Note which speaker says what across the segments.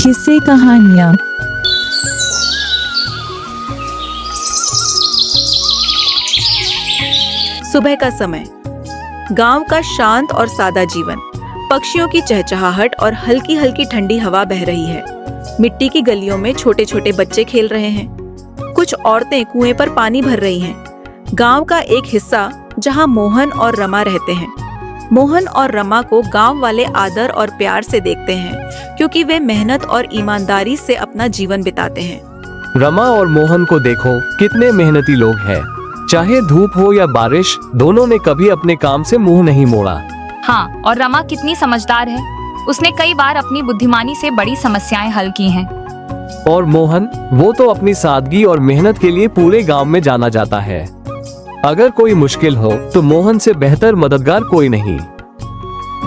Speaker 1: किस्से कहानियाँ।
Speaker 2: सुबह का समय, गांव का शांत और सादा जीवन। पक्षियों की चहचहाहट और हल्की हल्की ठंडी हवा बह रही है। मिट्टी की गलियों में छोटे छोटे बच्चे खेल रहे हैं। कुछ औरतें कुएं पर पानी भर रही हैं। गांव का एक हिस्सा जहां मोहन और रमा रहते हैं। मोहन और रमा को गांव वाले आदर और प्यार से देखते हैं क्योंकि वे मेहनत और ईमानदारी से अपना जीवन बिताते हैं।
Speaker 3: रमा और मोहन को देखो, कितने मेहनती लोग हैं। चाहे धूप हो या बारिश, दोनों ने कभी अपने काम से मुंह नहीं मोड़ा।
Speaker 4: हाँ, और रमा कितनी समझदार है। उसने कई बार अपनी बुद्धिमानी से बड़ी समस्याएं हल की हैं।
Speaker 3: और मोहन, वो तो अपनी सादगी और मेहनत के लिए पूरे गांव में जाना जाता है। अगर कोई मुश्किल हो तो मोहन से बेहतर मददगार कोई नहीं।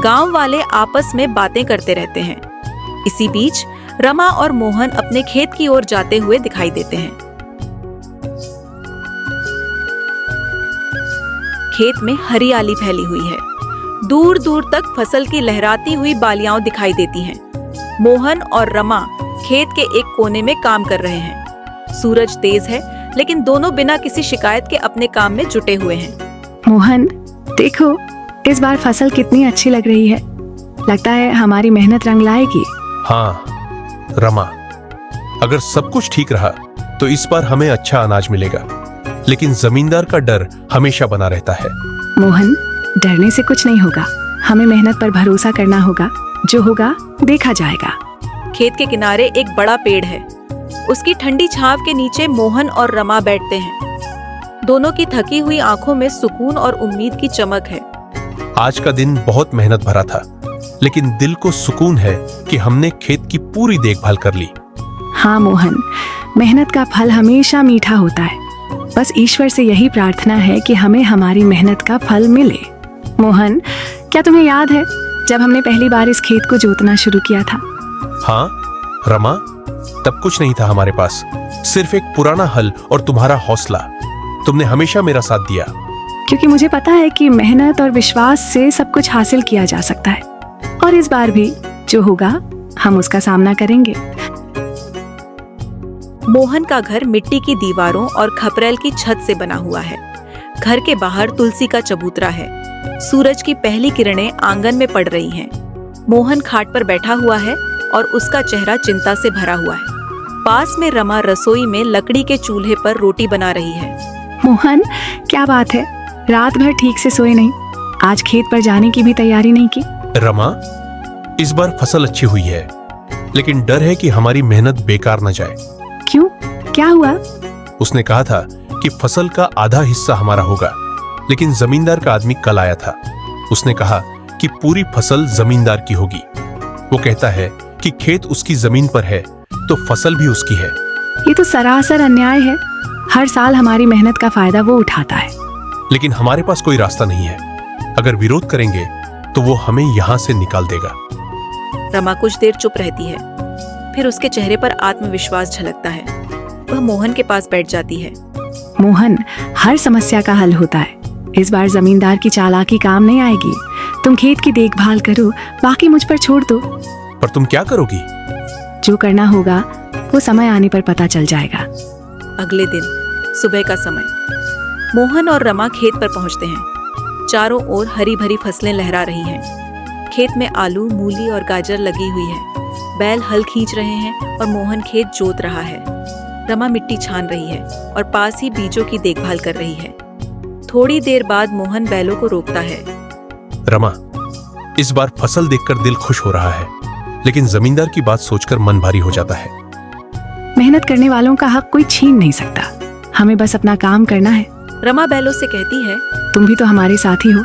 Speaker 2: गांव वाले आपस में बातें करते रहते हैं। इसी बीच रमा और मोहन अपने खेत की ओर जाते हुए दिखाई देते हैं। खेत में हरियाली फैली हुई है। दूर दूर तक फसल की लहराती हुई बालियां दिखाई देती हैं। मोहन और रमा खेत के एक कोने में काम कर रहे हैं। सूरज तेज है, लेकिन दोनों बिना किसी शिकायत के अपने काम में जुटे हुए हैं।
Speaker 5: मोहन, देखो इस बार फसल कितनी अच्छी लग रही है। लगता है हमारी मेहनत रंग लाएगी।
Speaker 6: हाँ रमा, अगर सब कुछ ठीक रहा तो इस बार हमें अच्छा अनाज मिलेगा, लेकिन जमींदार का डर हमेशा बना रहता है।
Speaker 5: मोहन, डरने से कुछ नहीं होगा। हमें मेहनत पर भरोसा करना होगा। जो होगा देखा जाएगा।
Speaker 2: खेत के किनारे एक बड़ा पेड़ है। उसकी ठंडी छांव के नीचे मोहन और रमा बैठते हैं। दोनों की थकी हुई आंखों में सुकून और उम्मीद की चमक है।
Speaker 6: आज का दिन बहुत मेहनत भरा था, लेकिन दिल को सुकून है कि हमने खेत की पूरी देखभाल कर ली।
Speaker 5: हाँ मोहन, मेहनत का फल हमेशा मीठा होता है। बस ईश्वर से यही प्रार्थना है कि हमें हमारी मेहनत का फल मिले। मोहन, क्या तुम्हें याद है जब हमने पहली बार इस खेत को जोतना शुरू किया था?
Speaker 6: हाँ रमा, तब कुछ नहीं था हमारे पास, सिर्फ एक पुराना हल और तुम्हारा हौसला। तुमने हमेशा मेरा साथ दिया।
Speaker 5: क्योंकि मुझे पता है कि मेहनत और विश्वास से सब कुछ हासिल किया जा सकता है। और इस बार भी जो होगा हम उसका सामना करेंगे।
Speaker 2: मोहन का घर मिट्टी की दीवारों और खपरेल की छत से बना हुआ है। घर के बाहर तुलसी का चबूतरा है। सूरज की पहली किरणें आंगन में पड़ रही हैं। मोहन खाट पर बैठा हुआ है और उसका चेहरा चिंता से भरा हुआ है। पास में रमा रसोई में लकड़ी के चूल्हे पर रोटी बना रही है।
Speaker 5: मोहन, क्या बात है, रात भर ठीक से सोए नहीं? आज खेत पर जाने की भी तैयारी नहीं की?
Speaker 6: रमा, इस बार फसल अच्छी हुई है, लेकिन डर है कि हमारी मेहनत बेकार न जाए।
Speaker 5: क्यों, क्या हुआ?
Speaker 6: उसने कहा था कि फसल का आधा हिस्सा हमारा होगा, लेकिन जमींदार का आदमी कल आया था। उसने कहा कि पूरी फसल जमींदार की होगी। वो कहता है कि खेत उसकी जमीन पर है तो फसल भी उसकी है।
Speaker 5: ये तो सरासर अन्याय है। हर साल हमारी मेहनत का फायदा वो उठाता है।
Speaker 6: लेकिन हमारे पास कोई रास्ता नहीं है। अगर विरोध करेंगे तो वो हमें यहाँ से निकाल देगा।
Speaker 2: रमा कुछ देर चुप रहती है, फिर उसके चेहरे पर आत्मविश्वास झलकता है। वह मोहन के पास बैठ जाती है।
Speaker 5: मोहन, हर समस्या का हल होता है। इस बार जमींदार की चालाकी काम नहीं आएगी। तुम खेत की देखभाल करो, बाकी मुझ पर छोड़ दो।
Speaker 6: पर तुम क्या करोगी?
Speaker 5: जो करना होगा वो समय आने पर पता चल जाएगा।
Speaker 2: अगले दिन सुबह का समय, मोहन और रमा खेत पर पहुंचते हैं। चारों ओर हरी भरी फसलें लहरा रही हैं। खेत में आलू, मूली और गाजर लगी हुई है। बैल हल खींच रहे हैं और मोहन खेत जोत रहा है। रमा मिट्टी छान रही है और पास ही बीजों की देखभाल कर रही है। थोड़ी देर बाद मोहन बैलों को रोकता है।
Speaker 6: रमा, इस बार फसल देखकर दिल खुश हो रहा है, लेकिन जमींदार की बात सोचकर मन भारी हो जाता है।
Speaker 5: मेहनत करने वालों का हक कोई छीन नहीं सकता। हमें बस अपना काम करना है।
Speaker 2: रमा बैलों से कहती है,
Speaker 5: तुम भी तो हमारे साथी हो।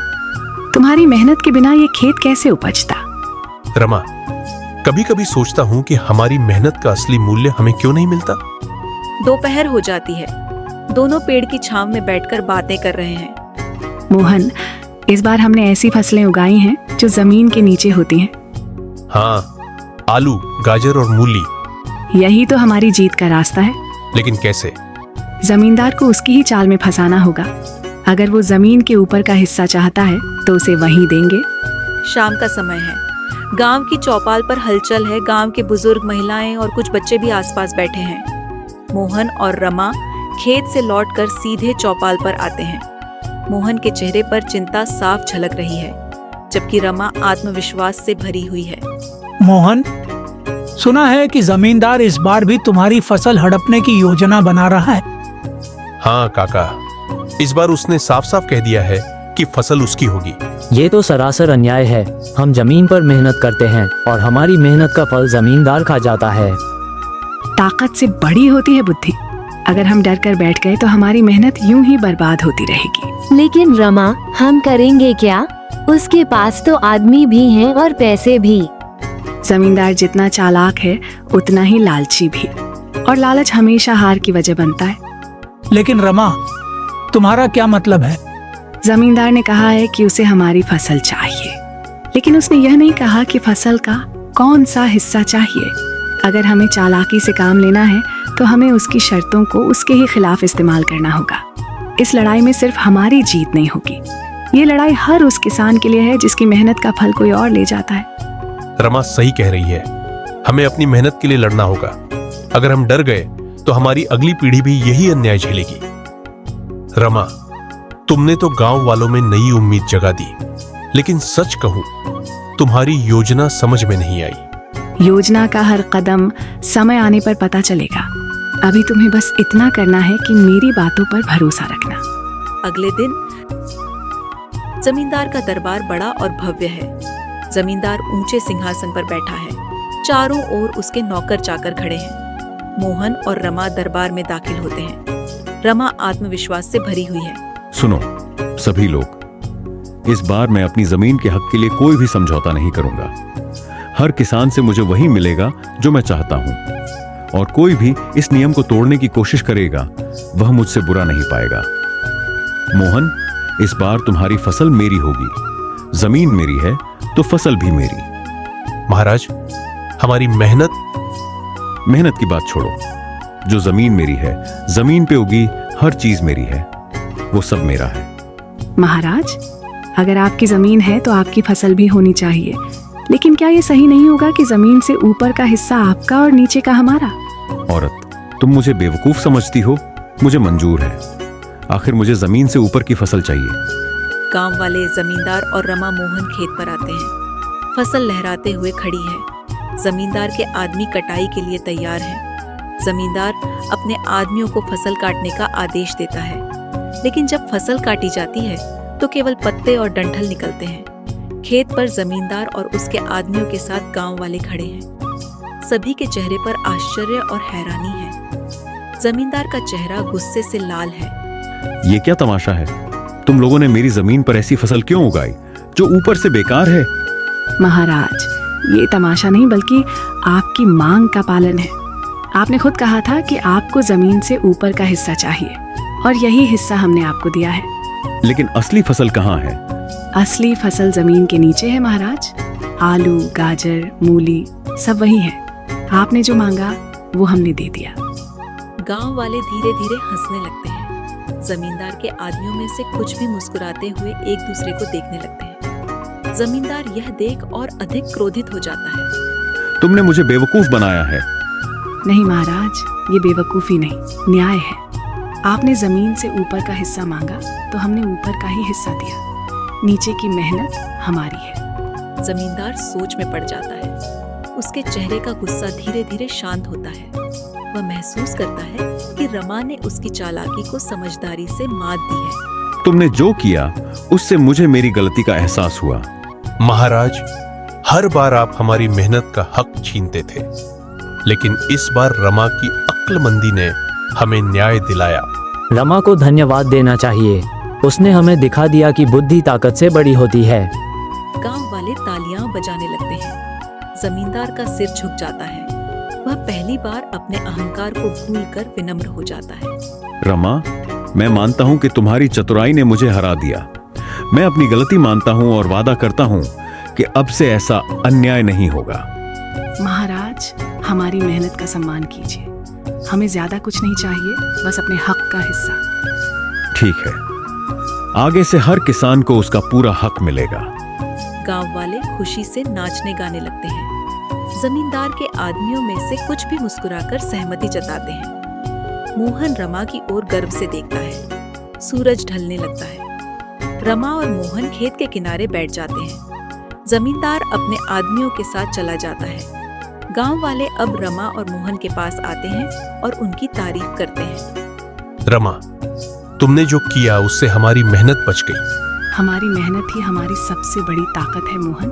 Speaker 5: तुम्हारी मेहनत के बिना ये खेत कैसे उपजता?
Speaker 6: रमा, कभी कभी सोचता हूँ कि हमारी मेहनत का असली मूल्य हमें क्यों नहीं मिलता।
Speaker 2: दोपहर हो जाती है। दोनों पेड़ की छांव में बैठकर बातें कर रहे हैं।
Speaker 5: मोहन, इस बार हमने ऐसी फसलें उगाई हैं जो जमीन के नीचे होती हैं।
Speaker 6: हाँ, आलू, गाजर और मूली।
Speaker 5: यही तो हमारी जीत का रास्ता है।
Speaker 6: लेकिन कैसे?
Speaker 5: जमींदार को उसकी ही चाल में फंसाना होगा। अगर वो जमीन के ऊपर का हिस्सा चाहता है तो उसे वहीं देंगे।
Speaker 2: शाम का समय है। गांव की चौपाल पर हलचल है। गांव के बुजुर्ग, महिलाएं और कुछ बच्चे भी आसपास बैठे हैं। मोहन और रमा खेत से लौटकर सीधे चौपाल पर आते हैं। मोहन के चेहरे पर चिंता साफ झलक रही है, जबकि रमा आत्मविश्वास से भरी हुई है।
Speaker 1: मोहन, सुना है कि जमींदार इस बार भी तुम्हारी फसल हड़पने की योजना बना रहा है।
Speaker 6: हाँ काका, इस बार उसने साफ साफ कह दिया है कि फसल उसकी होगी।
Speaker 7: ये तो सरासर अन्याय है। हम जमीन पर मेहनत करते हैं और हमारी मेहनत का फल जमींदार खा जाता है।
Speaker 5: ताकत से बड़ी होती है बुद्धि। अगर हम डर कर बैठ गए तो हमारी मेहनत यूं ही बर्बाद होती रहेगी।
Speaker 8: लेकिन रमा, हम करेंगे क्या? उसके पास तो आदमी भी हैं और पैसे भी।
Speaker 5: जमींदार जितना चालाक है उतना ही लालची भी, और लालच हमेशा हार की वजह बनता है।
Speaker 1: लेकिन रमा, तुम्हारा क्या मतलब है?
Speaker 5: जमींदार ने कहा है कि उसे हमारी फसल चाहिए, लेकिन उसने यह नहीं कहा कि फसल का कौन सा हिस्सा चाहिए। अगर हमें चालाकी से काम लेना है तो हमें उसकी शर्तों को उसके ही खिलाफ इस्तेमाल करना होगा। इस लड़ाई में सिर्फ हमारी जीत नहीं होगी। ये लड़ाई हर उस किसान के लिए है जिसकी मेहनत का फल कोई और ले जाता है।
Speaker 6: रमा सही कह रही है। हमें अपनी मेहनत के लिए लड़ना होगा। अगर हम डर गए तो हमारी अगली पीढ़ी भी यही अन्याय झेलेगी। रमा, तुमने तो गांव वालों में नई उम्मीद जगा दी, लेकिन सच कहूं, तुम्हारी योजना समझ में नहीं आई।
Speaker 5: योजना का हर कदम समय आने पर पता चलेगा। अभी तुम्हें बस इतना करना है कि मेरी बातों पर भरोसा रखना।
Speaker 2: अगले दिन जमींदार का दरबार बड़ा और भव्य है। जमींदार ऊंचे सिंहासन पर बैठा है। चारों ओर उसके नौकर चाकर खड़े हैं। मोहन और रमा दरबार में दाखिल होते हैं। रमा आत्मविश्वास से भरी हुई है।
Speaker 9: सुनो सभी लोग, इस बार मैं अपनी जमीन के हक के लिए कोई भी समझौता नहीं करूंगा। हर किसान से मुझे वही मिलेगा जो मैं चाहता हूं, और कोई भी इस नियम को तोड़ने की कोशिश करेगा वह मुझसे बुरा नहीं पाएगा। मोहन, इस बार तुम्हारी फसल मेरी होगी। जमीन मेरी है तो फसल भी मेरी।
Speaker 6: महाराज, हमारी मेहनत
Speaker 9: की बात छोड़ो। जो जमीन मेरी है, जमीन पे उगी हर चीज मेरी है, वो सब मेरा है।
Speaker 5: महाराज, अगर आपकी जमीन है तो आपकी फसल भी होनी चाहिए, लेकिन क्या ये सही नहीं होगा कि जमीन से ऊपर का हिस्सा आपका और नीचे का हमारा?
Speaker 9: औरत, तुम मुझे बेवकूफ समझती हो? मुझे मंजूर है। आखिर मुझे जमीन से ऊपर की फसल चाहिए।
Speaker 2: गांव वाले, जमींदार और रमा मोहन खेत पर आते हैं। फसल लहराते हुए खड़ी है। जमींदार के आदमी कटाई के लिए तैयार हैं। जमींदार अपने आदमियों को फसल काटने का आदेश देता है, लेकिन जब फसल काटी जाती है तो केवल पत्ते और डंठल निकलते हैं। खेत पर जमींदार और उसके आदमियों के साथ गांव वाले खड़े हैं। सभी के चेहरे पर आश्चर्य और हैरानी है। जमींदार का चेहरा गुस्से से लाल है।
Speaker 9: ये क्या तमाशा है? तुम लोगों ने मेरी जमीन पर ऐसी फसल क्यों उगाई जो ऊपर से बेकार है?
Speaker 5: महाराज, ये तमाशा नहीं बल्कि आपकी मांग का पालन है। आपने खुद कहा था कि आपको जमीन से ऊपर का हिस्सा चाहिए, और यही हिस्सा हमने आपको दिया है।
Speaker 9: लेकिन असली फसल कहाँ है?
Speaker 5: असली फसल जमीन के नीचे है महाराज। आलू, गाजर, मूली सब वही है। आपने जो मांगा वो हमने दे दिया।
Speaker 2: गांव वाले धीरे धीरे हंसने लगते हैं। जमींदार के आदमियों में से कुछ भी मुस्कुराते हुए एक दूसरे को देखने लगते हैं। जमींदार यह देख और अधिक क्रोधित हो जाता है।
Speaker 9: तुमने मुझे बेवकूफ बनाया है।
Speaker 5: नहीं महाराज, ये बेवकूफी नहीं, न्याय है। आपने जमीन से ऊपर का हिस्सा मांगा तो हमने ऊपर का ही हिस्सा दिया। नीचे की मेहनत हमारी है।
Speaker 2: जमींदार सोच में पड़ जाता है। उसके चेहरे का गुस्सा धीरे धीरे शांत होता है। वह महसूस करता है कि रमा ने उसकी चालाकी को समझदारी से मात दी है।
Speaker 9: तुमने जो किया उससे मुझे मेरी गलती का एहसास हुआ।
Speaker 6: महाराज, हर बार आप हमारी मेहनत का हक छीनते थे, लेकिन इस बार रमा की अक्लमंदी ने हमें न्याय दिलाया।
Speaker 7: रमा को धन्यवाद देना चाहिए। उसने हमें दिखा दिया कि बुद्धि ताकत से बड़ी होती है।
Speaker 2: गांव वाले तालियां बजाने लगते हैं। जमींदार का सिर झुक जाता है। वह पहली बार अपने अहंकार को भूलकर विनम्र हो जाता है।
Speaker 9: रमा, मैं मानता हूं कि तुम्हारी चतुराई ने मुझे हरा दिया। मैं अपनी गलती मानता हूं और वादा करता हूं कि अब से ऐसा अन्याय नहीं होगा।
Speaker 5: महाराज, हमारी मेहनत का सम्मान कीजिए। हमें ज्यादा कुछ नहीं चाहिए, बस अपने हक का हिस्सा।
Speaker 9: ठीक है, आगे से हर किसान को उसका पूरा हक मिलेगा।
Speaker 2: गांव वाले खुशी से नाचने गाने लगते हैं। जमींदार के आदमियों में से कुछ भी मुस्कुराकर सहमति जताते हैं। मोहन रमा की ओर गर्व से देखता है। सूरज ढलने लगता है। रमा और मोहन खेत के किनारे बैठ जाते हैं। जमींदार अपने आदमियों के साथ चला जाता है। गांव वाले अब रमा और मोहन के पास आते हैं और उनकी तारीफ करते हैं।
Speaker 6: रमा, तुमने जो किया उससे हमारी मेहनत बच गई।
Speaker 5: हमारी मेहनत ही हमारी सबसे बड़ी ताकत है मोहन।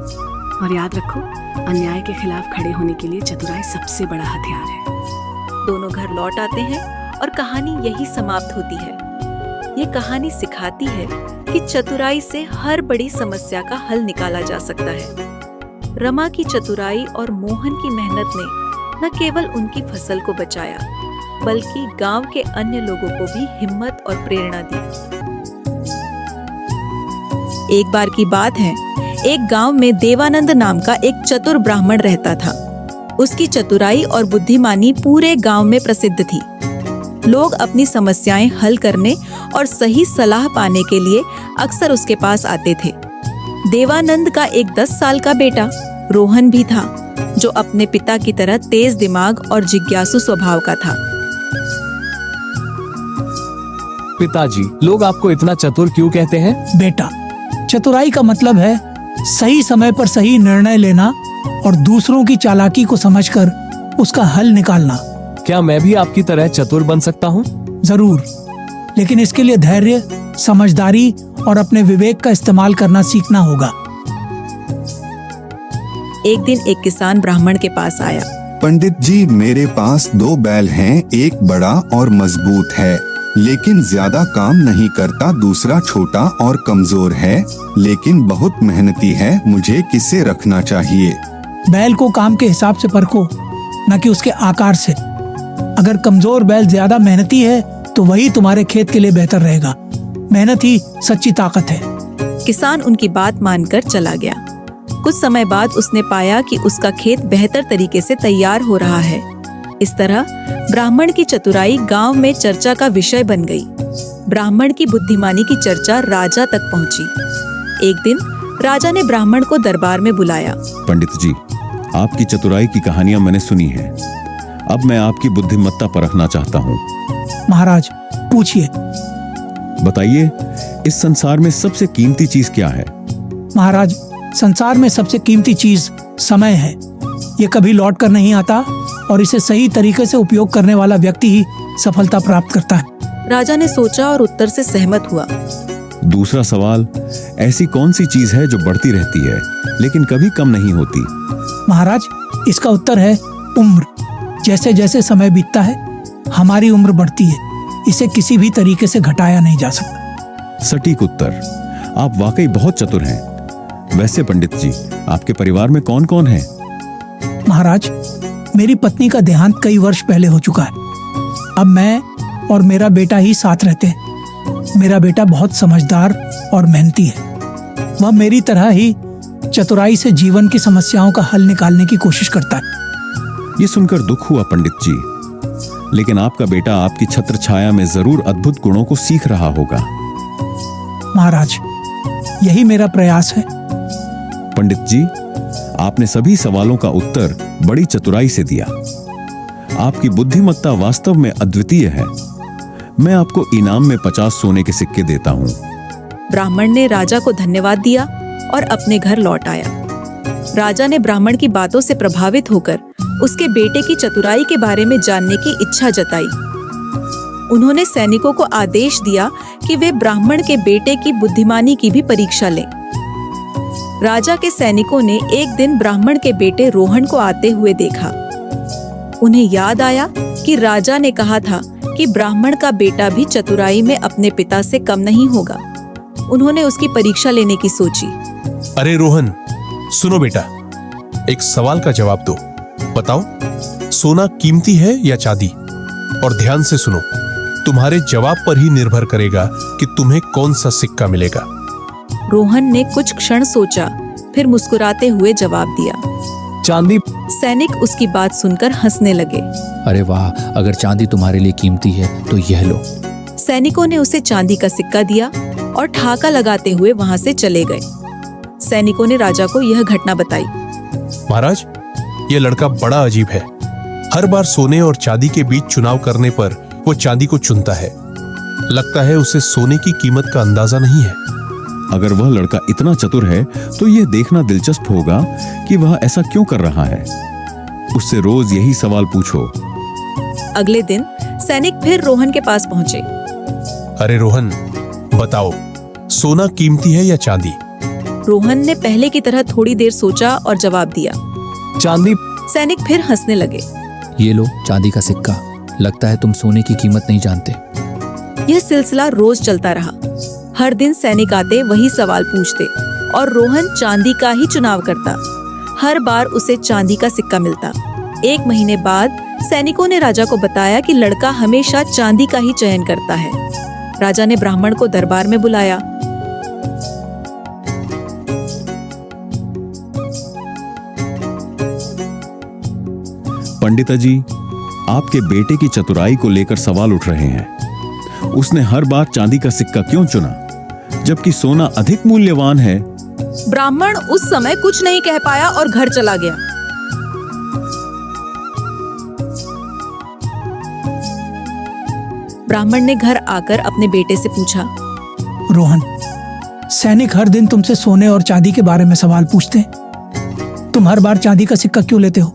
Speaker 5: और याद रखो, अन्याय के खिलाफ खड़े होने के लिए चतुराई सबसे बड़ा हथियार है।
Speaker 2: दोनों घर लौट आते हैं और कहानी यही समाप्त होती है। ये कहानी सिखाती है कि चतुराई से हर बड़ी समस्या का हल निकाला जा सकता है। रमा की चतुराई और मोहन की मेहनत ने न केवल उनकी फसल को बचाया, बल्कि गांव के अन्य लोगों को भी हिम्मत और प्रेरणा दी। एक बार की बात है, एक गांव में देवानंद नाम का एक चतुर ब्राह्मण रहता था। उसकी चतुराई और बुद्धिमानी पूरे गांव में प्रसिद्ध थी। लोग अपनी समस्याएं हल करने और सही सलाह पाने के लिए अक्सर उसके पास आते थे। देवानंद का एक 10 साल का बेटा रोहन भी था, जो अपने पिता की तरह तेज दिमाग और जिज्ञासु स्वभाव का था।
Speaker 3: पिताजी, लोग आपको इतना चतुर क्यों कहते हैं?
Speaker 1: बेटा, चतुराई का मतलब है सही समय पर सही निर्णय लेना और दूसरों की चालाकी को समझकर उसका हल निकालना।
Speaker 3: क्या मैं भी आपकी तरह चतुर बन सकता हूँ?
Speaker 1: जरूर, लेकिन इसके लिए धैर्य, समझदारी और अपने विवेक का इस्तेमाल करना सीखना होगा।
Speaker 2: एक दिन एक किसान ब्राह्मण के पास आया।
Speaker 10: पंडित जी, मेरे पास 2 बैल हैं, एक बड़ा और मजबूत है लेकिन ज्यादा काम नहीं करता, दूसरा छोटा और कमजोर है लेकिन बहुत मेहनती है, मुझे किसे रखना चाहिए?
Speaker 1: बैल को काम के हिसाब से परखो, न कि उसके आकार से। अगर कमजोर बैल ज्यादा मेहनती है तो वही तुम्हारे खेत के लिए बेहतर रहेगा। मेहनत ही सच्ची ताकत है।
Speaker 2: किसान उनकी बात मानकर चला गया। कुछ समय बाद उसने पाया कि उसका खेत बेहतर तरीके से तैयार हो रहा है। इस तरह ब्राह्मण की चतुराई गांव में चर्चा का विषय बन गई। ब्राह्मण की बुद्धिमानी की चर्चा राजा तक पहुंची। एक दिन राजा ने ब्राह्मण को दरबार में बुलाया।
Speaker 9: पंडित जी, आपकी चतुराई की कहानियां मैंने सुनी हैं। अब मैं आपकी बुद्धिमत्ता परखना चाहता हूँ।
Speaker 1: महाराज, पूछिए।
Speaker 9: बताइए, इस संसार में सबसे कीमती चीज क्या है?
Speaker 1: महाराज, संसार में सबसे कीमती चीज समय है। ये कभी लौट कर नहीं आता और इसे सही तरीके से उपयोग करने वाला व्यक्ति ही सफलता प्राप्त करता है।
Speaker 2: राजा ने सोचा और उत्तर से सहमत हुआ।
Speaker 9: दूसरा सवाल, ऐसी कौन सी चीज है जो बढ़ती रहती है लेकिन कभी कम नहीं होती?
Speaker 1: महाराज, इसका उत्तर है उम्र। जैसे जैसे समय बीतता है हमारी उम्र बढ़ती है, इसे किसी भी तरीके से घटाया नहीं जा सकता।
Speaker 9: सटीक उत्तर। आप वाकई बहुत चतुर हैं। वैसे पंडित जी, आपके परिवार में कौन कौन है?
Speaker 1: महाराज, मेरी पत्नी का देहांत कई वर्ष पहले हो चुका है। अब मैं और मेरा बेटा ही साथ रहते हैं। मेरा बेटा बहुत समझदार और मेहनती है। वह मेरी तरह ही चतुराई से जीवन की समस्याओं का हल निकालने की कोशिश करता है।
Speaker 9: ये सुनकर दुख हुआ पंडित जी, लेकिन आपका बेटा आपकी छत्र छाया में जरूर अद्भुत गुणों को सीख रहा होगा।
Speaker 1: महाराज, यही मेरा प्रयास है।
Speaker 9: पंडित जी, आपने सभी सवालों का उत्तर बड़ी चतुराई से दिया। आपकी बुद्धिमत्ता वास्तव में अद्वितीय है। मैं आपको इनाम में 50 सोने के सिक्के देता हूँ।
Speaker 2: ब्राह्मण ने राजा को धन्यवाद दिया और अपने घर लौट आया। राजा ने ब्राह्मण की बातों से प्रभावित होकर उसके बेटे की चतुराई के बारे में जानने की इच्छा जताई। उन्होंने सैनिकों को आदेश दिया कि वे ब्राह्मण के बेटे की बुद्धिमानी की भी परीक्षा लें। राजा के सैनिकों ने एक दिन ब्राह्मण के बेटे रोहन को आते हुए देखा। उन्हें याद आया कि राजा ने कहा था कि ब्राह्मण का बेटा भी चतुराई में अपने पिता से कम नहीं होगा। उन्होंने उसकी परीक्षा लेने की सोची।
Speaker 6: अरे रोहन, सुनो बेटा, एक सवाल का जवाब दो। बताओ, सोना कीमती है या चांदी? और ध्यान से सुनो, तुम्हारे जवाब पर ही निर्भर करेगा कि तुम्हें कौन सा सिक्का मिलेगा।
Speaker 2: रोहन ने कुछ क्षण सोचा, फिर मुस्कुराते हुए जवाब दिया,
Speaker 3: चांदी।
Speaker 2: सैनिक उसकी बात सुनकर हंसने लगे।
Speaker 11: अरे वाह, अगर चांदी तुम्हारे लिए कीमती है तो यह लो।
Speaker 2: सैनिकों ने उसे चांदी का सिक्का दिया और ठाका लगाते हुए वहां से चले गए। सैनिकों ने राजा को यह घटना बताई।
Speaker 6: महाराज, ये लड़का बड़ा अजीब है। हर बार सोने और चांदी के बीच चुनाव करने पर वो चांदी को चुनता है। लगता है उसे सोने की कीमत का अंदाजा नहीं है।
Speaker 9: अगर वह लड़का इतना चतुर है तो यह देखना दिलचस्प होगा कि वह ऐसा क्यों कर रहा है। उससे रोज यही सवाल पूछो।
Speaker 2: अगले दिन सैनिक फिर रोहन के पास पहुंचे।
Speaker 6: अरे रोहन, बताओ, सोना कीमती है या चांदी?
Speaker 2: रोहन ने पहले की तरह थोड़ी देर सोचा और जवाब दिया,
Speaker 3: चांदी।
Speaker 2: सैनिक फिर हंसने लगे।
Speaker 11: ये लो चांदी का सिक्का। लगता है तुम सोने की कीमत नहीं जानते।
Speaker 2: यह सिलसिला रोज चलता रहा। हर दिन सैनिक आते, वही सवाल पूछते और रोहन चांदी का ही चुनाव करता। हर बार उसे चांदी का सिक्का मिलता। 1 महीने बाद सैनिकों ने राजा को बताया कि लड़का हमेशा चांदी का ही चयन करता है। राजा ने ब्राह्मण को दरबार में बुलाया।
Speaker 9: पंडिता जी, आपके बेटे की चतुराई को लेकर सवाल उठ रहे हैं। उसने हर बार चांदी का सिक्का क्यों चुना, जबकि सोना अधिक मूल्यवान है?
Speaker 2: ब्राह्मण उस समय कुछ नहीं कह पाया और घर चला गया। ब्राह्मण ने घर आकर अपने बेटे से पूछा,
Speaker 1: रोहन, सैनिक हर दिन तुमसे सोने और चांदी के बारे में सवाल पूछते हैं। तुम हर बार चांदी का सिक्का क्यों लेते हो?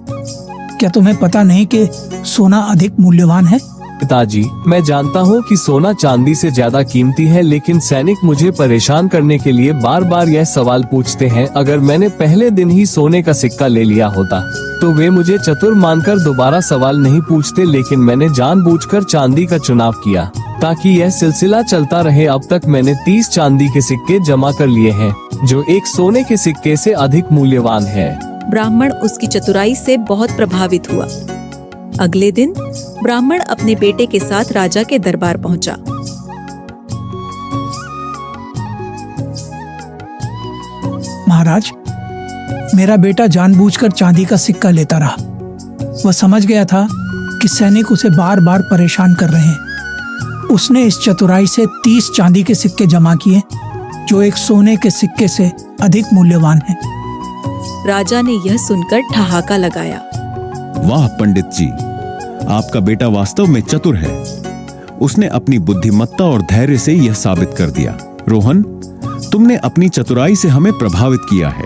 Speaker 1: क्या तुम्हें पता नहीं कि सोना अधिक मूल्यवान है?
Speaker 3: पिताजी, मैं जानता हूँ कि सोना चांदी से ज्यादा कीमती है, लेकिन सैनिक मुझे परेशान करने के लिए बार बार यह सवाल पूछते हैं। अगर मैंने पहले दिन ही सोने का सिक्का ले लिया होता तो वे मुझे चतुर मानकर दोबारा सवाल नहीं पूछते, लेकिन मैंने जानबूझकर चांदी का चुनाव किया ताकि यह सिलसिला चलता रहे। अब तक मैंने 30 चांदी के सिक्के जमा कर लिए हैं, जो एक सोने के सिक्के से अधिक मूल्यवान है।
Speaker 2: ब्राह्मण उसकी चतुराई से बहुत प्रभावित हुआ। अगले दिन ब्राह्मण अपने बेटे के साथ राजा के दरबार पहुंचा।
Speaker 1: महाराज, मेरा बेटा जानबूझकर चांदी का सिक्का लेता रहा। वह समझ गया था कि सैनिक उसे बार बार परेशान कर रहे हैं। उसने इस चतुराई से 30 चांदी के सिक्के जमा किए, जो एक सोने के सिक्के से अधिक मूल्यवान है।
Speaker 2: राजा ने यह सुनकर ठहाका लगाया।
Speaker 9: वाह पंडित जी, आपका बेटा वास्तव में चतुर है। उसने अपनी बुद्धिमत्ता और धैर्य से यह साबित कर दिया। रोहन, तुमने अपनी चतुराई से हमें प्रभावित किया है।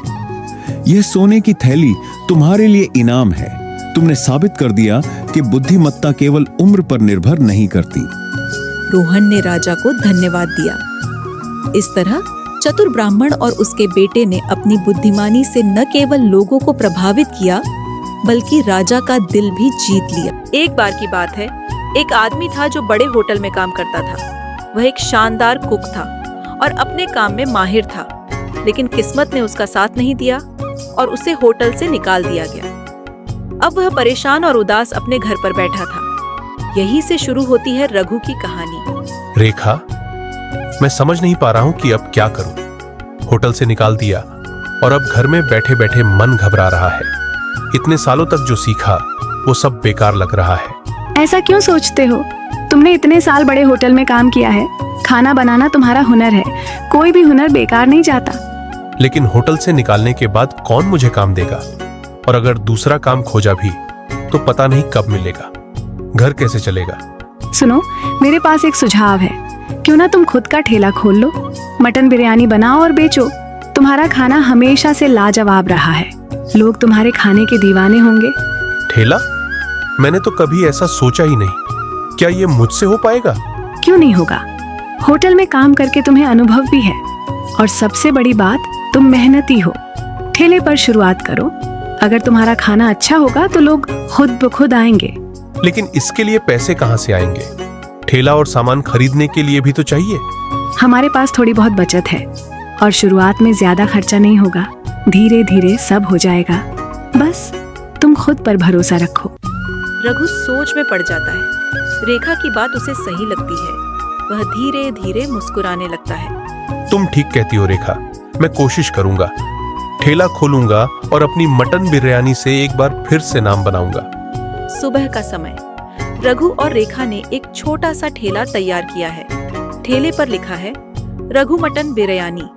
Speaker 9: यह सोने की थैली तुम्हारे लिए इनाम है। तुमने साबित कर दिया कि बुद्धिमत्ता केवल उम्र पर निर्भर नहीं करती।
Speaker 2: रोहन ने राजा को धन्यवाद दिया। इस तरह चतुर ब्राह्मण और उसके बेटे ने अपनी बुद्धिमानी से न केवल लोगों को प्रभावित किया, बल्कि राजा का दिल भी जीत लिया। एक बार की बात है, एक आदमी था जो बड़े होटल में काम करता था। वह एक शानदार कुक था और अपने काम में माहिर था, लेकिन किस्मत ने उसका साथ नहीं दिया और उसे होटल से निकाल दिया गया। अब वह परेशान और उदास अपने घर पर बैठा था। यही से शुरू होती है रघु की कहानी।
Speaker 6: रेखा, मैं समझ नहीं पा रहा हूँ कि अब क्या करूं। होटल से निकाल दिया और अब घर में बैठे बैठे मन घबरा रहा है। इतने सालों तक जो सीखा वो सब बेकार लग रहा है।
Speaker 5: ऐसा क्यों सोचते हो? तुमने इतने साल बड़े होटल में काम किया है। खाना बनाना तुम्हारा हुनर है। कोई भी हुनर बेकार नहीं जाता।
Speaker 6: लेकिन होटल से निकालने के बाद कौन मुझे काम देगा? और अगर दूसरा काम खोजा भी तो पता नहीं कब मिलेगा। घर कैसे चलेगा?
Speaker 5: सुनो, मेरे पास एक सुझाव है। क्यों ना तुम खुद का ठेला खोल लो। मटन बिरयानी बनाओ और बेचो। तुम्हारा खाना हमेशा से लाजवाब रहा है। लोग तुम्हारे खाने के दीवाने होंगे।
Speaker 6: ठेला? मैंने तो कभी ऐसा सोचा ही नहीं। क्या ये मुझसे हो पाएगा?
Speaker 5: क्यों नहीं होगा? होटल में काम करके तुम्हें अनुभव भी है और सबसे बड़ी बात, तुम मेहनती हो। ठेले पर शुरुआत करो। अगर तुम्हारा खाना अच्छा होगा तो लोग खुद ब खुद आएंगे।
Speaker 6: लेकिन इसके लिए पैसे कहाँ से आएंगे? ठेला और सामान खरीदने के लिए भी तो चाहिए।
Speaker 5: हमारे पास थोड़ी बहुत बचत है और शुरुआत में ज्यादा खर्चा नहीं होगा। धीरे धीरे सब हो जाएगा। बस तुम खुद पर भरोसा रखो।
Speaker 2: रघु सोच में पड़ जाता है। रेखा की बात उसे सही लगती है। वह धीरे धीरे मुस्कुराने लगता है।
Speaker 6: तुम ठीक कहती हो रेखा, मैं कोशिश करूंगा। ठेला खोलूंगा और अपनी मटन बिरयानी से एक बार फिर से नाम बनाऊंगा।
Speaker 2: सुबह का समय। रघु और रेखा ने एक छोटा सा ठेला तैयार किया है। ठेले पर लिखा है रघु मटन बिरयानी।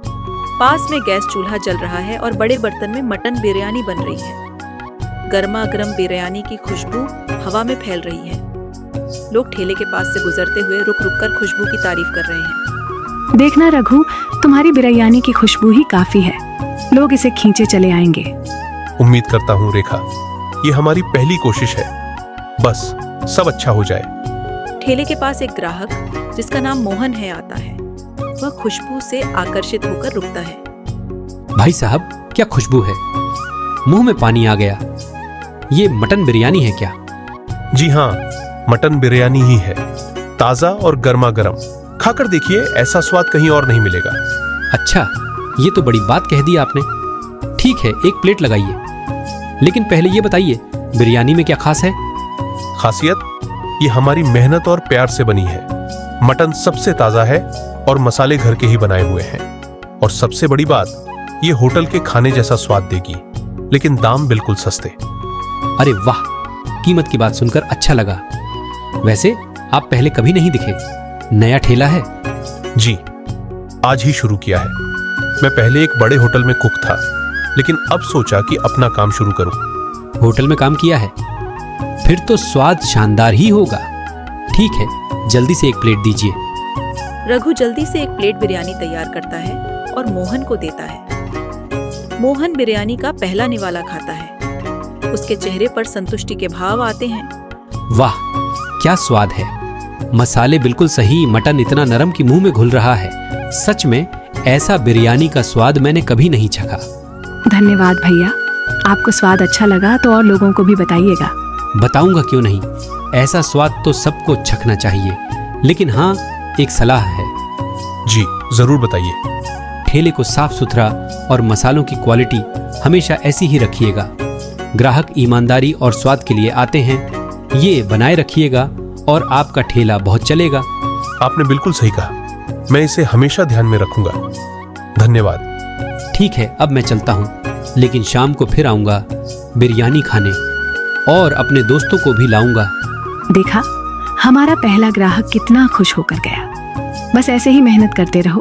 Speaker 2: पास में गैस चूल्हा जल रहा है और बड़े बर्तन में मटन बिरयानी बन रही है। गर्मा गर्म बिरयानी की खुशबू हवा में फैल रही है। लोग ठेले के पास से गुजरते हुए रुक रुक कर खुशबू की तारीफ कर रहे हैं।
Speaker 5: देखना रघु, तुम्हारी बिरयानी की खुशबू ही काफी है, लोग इसे खींचे चले आएंगे।
Speaker 6: उम्मीद करता हूँ रेखा, ये हमारी पहली कोशिश है, बस सब अच्छा हो जाए।
Speaker 2: ठेले के पास एक ग्राहक जिसका नाम मोहन है आता है। वह खुशबू से आकर्षित होकर रुकता है।
Speaker 12: भाई साहब, क्या खुशबू है, मुंह में पानी आ गया। ये मटन बिरयानी है क्या?
Speaker 6: जी हाँ, मटन बिरयानी ही है, ताजा और गर्मा गर्म। खाकर देखिए, ऐसा स्वाद कहीं और नहीं मिलेगा।
Speaker 12: अच्छा, ये तो बड़ी बात कह दी आपने। ठीक है, एक प्लेट लगाइए, लेकिन पहले ये बताइए बिरयानी में क्या खास है?
Speaker 6: खासियत ये हमारी मेहनत और प्यार से बनी है। मटन सबसे ताजा है और मसाले घर के ही बनाए हुए हैं। और सबसे बड़ी बात, ये होटल के खाने जैसा स्वाद देगी, लेकिन दाम बिल्कुल सस्ते।
Speaker 12: अरे वाह, कीमत की बात सुनकर अच्छा लगा। वैसे आप पहले कभी नहीं दिखे, नया ठेला है?
Speaker 6: जी, आज ही शुरू किया है। मैं पहले एक बड़े होटल में कुक था, लेकिन अब सोचा कि अपना काम शुरू करूं।
Speaker 12: होटल में काम किया है? फिर तो स्वाद शानदार ही होगा। ठीक है, जल्दी से एक प्लेट दीजिए।
Speaker 2: रघु जल्दी से एक प्लेट बिरयानी तैयार करता है और मोहन को देता है। मोहन बिरयानी का पहला निवाला खाता है। उसके चेहरे पर संतुष्टि के भाव आते हैं।
Speaker 12: वाह, क्या स्वाद है, मसाले बिल्कुल सही, मटन इतना नरम कि मुंह में घुल रहा है। सच में ऐसा बिरयानी का स्वाद मैंने कभी नहीं चखा।
Speaker 5: धन्यवाद भैया, आपको स्वाद अच्छा लगा तो और लोगों को भी बताइएगा।
Speaker 12: बताऊंगा, क्यों नहीं। ऐसा स्वाद तो सबको चखना चाहिए। लेकिन हाँ, एक सलाह है।
Speaker 6: जी जरूर बताइए।
Speaker 12: ठेले को साफ सुथरा और मसालों की क्वालिटी हमेशा ऐसी ही रखिएगा। ग्राहक ईमानदारी और स्वाद के लिए आते हैं, ये बनाए रखिएगा और आपका ठेला बहुत चलेगा।
Speaker 6: आपने बिल्कुल सही कहा, मैं इसे हमेशा ध्यान में रखूंगा। धन्यवाद।
Speaker 12: ठीक है, अब मैं चलता हूँ, लेकिन शाम को फिर आऊंगा बिरयानी खाने और अपने दोस्तों को भी लाऊंगा।
Speaker 5: देखा, हमारा पहला ग्राहक कितना खुश होकर गया। बस ऐसे ही मेहनत करते रहो।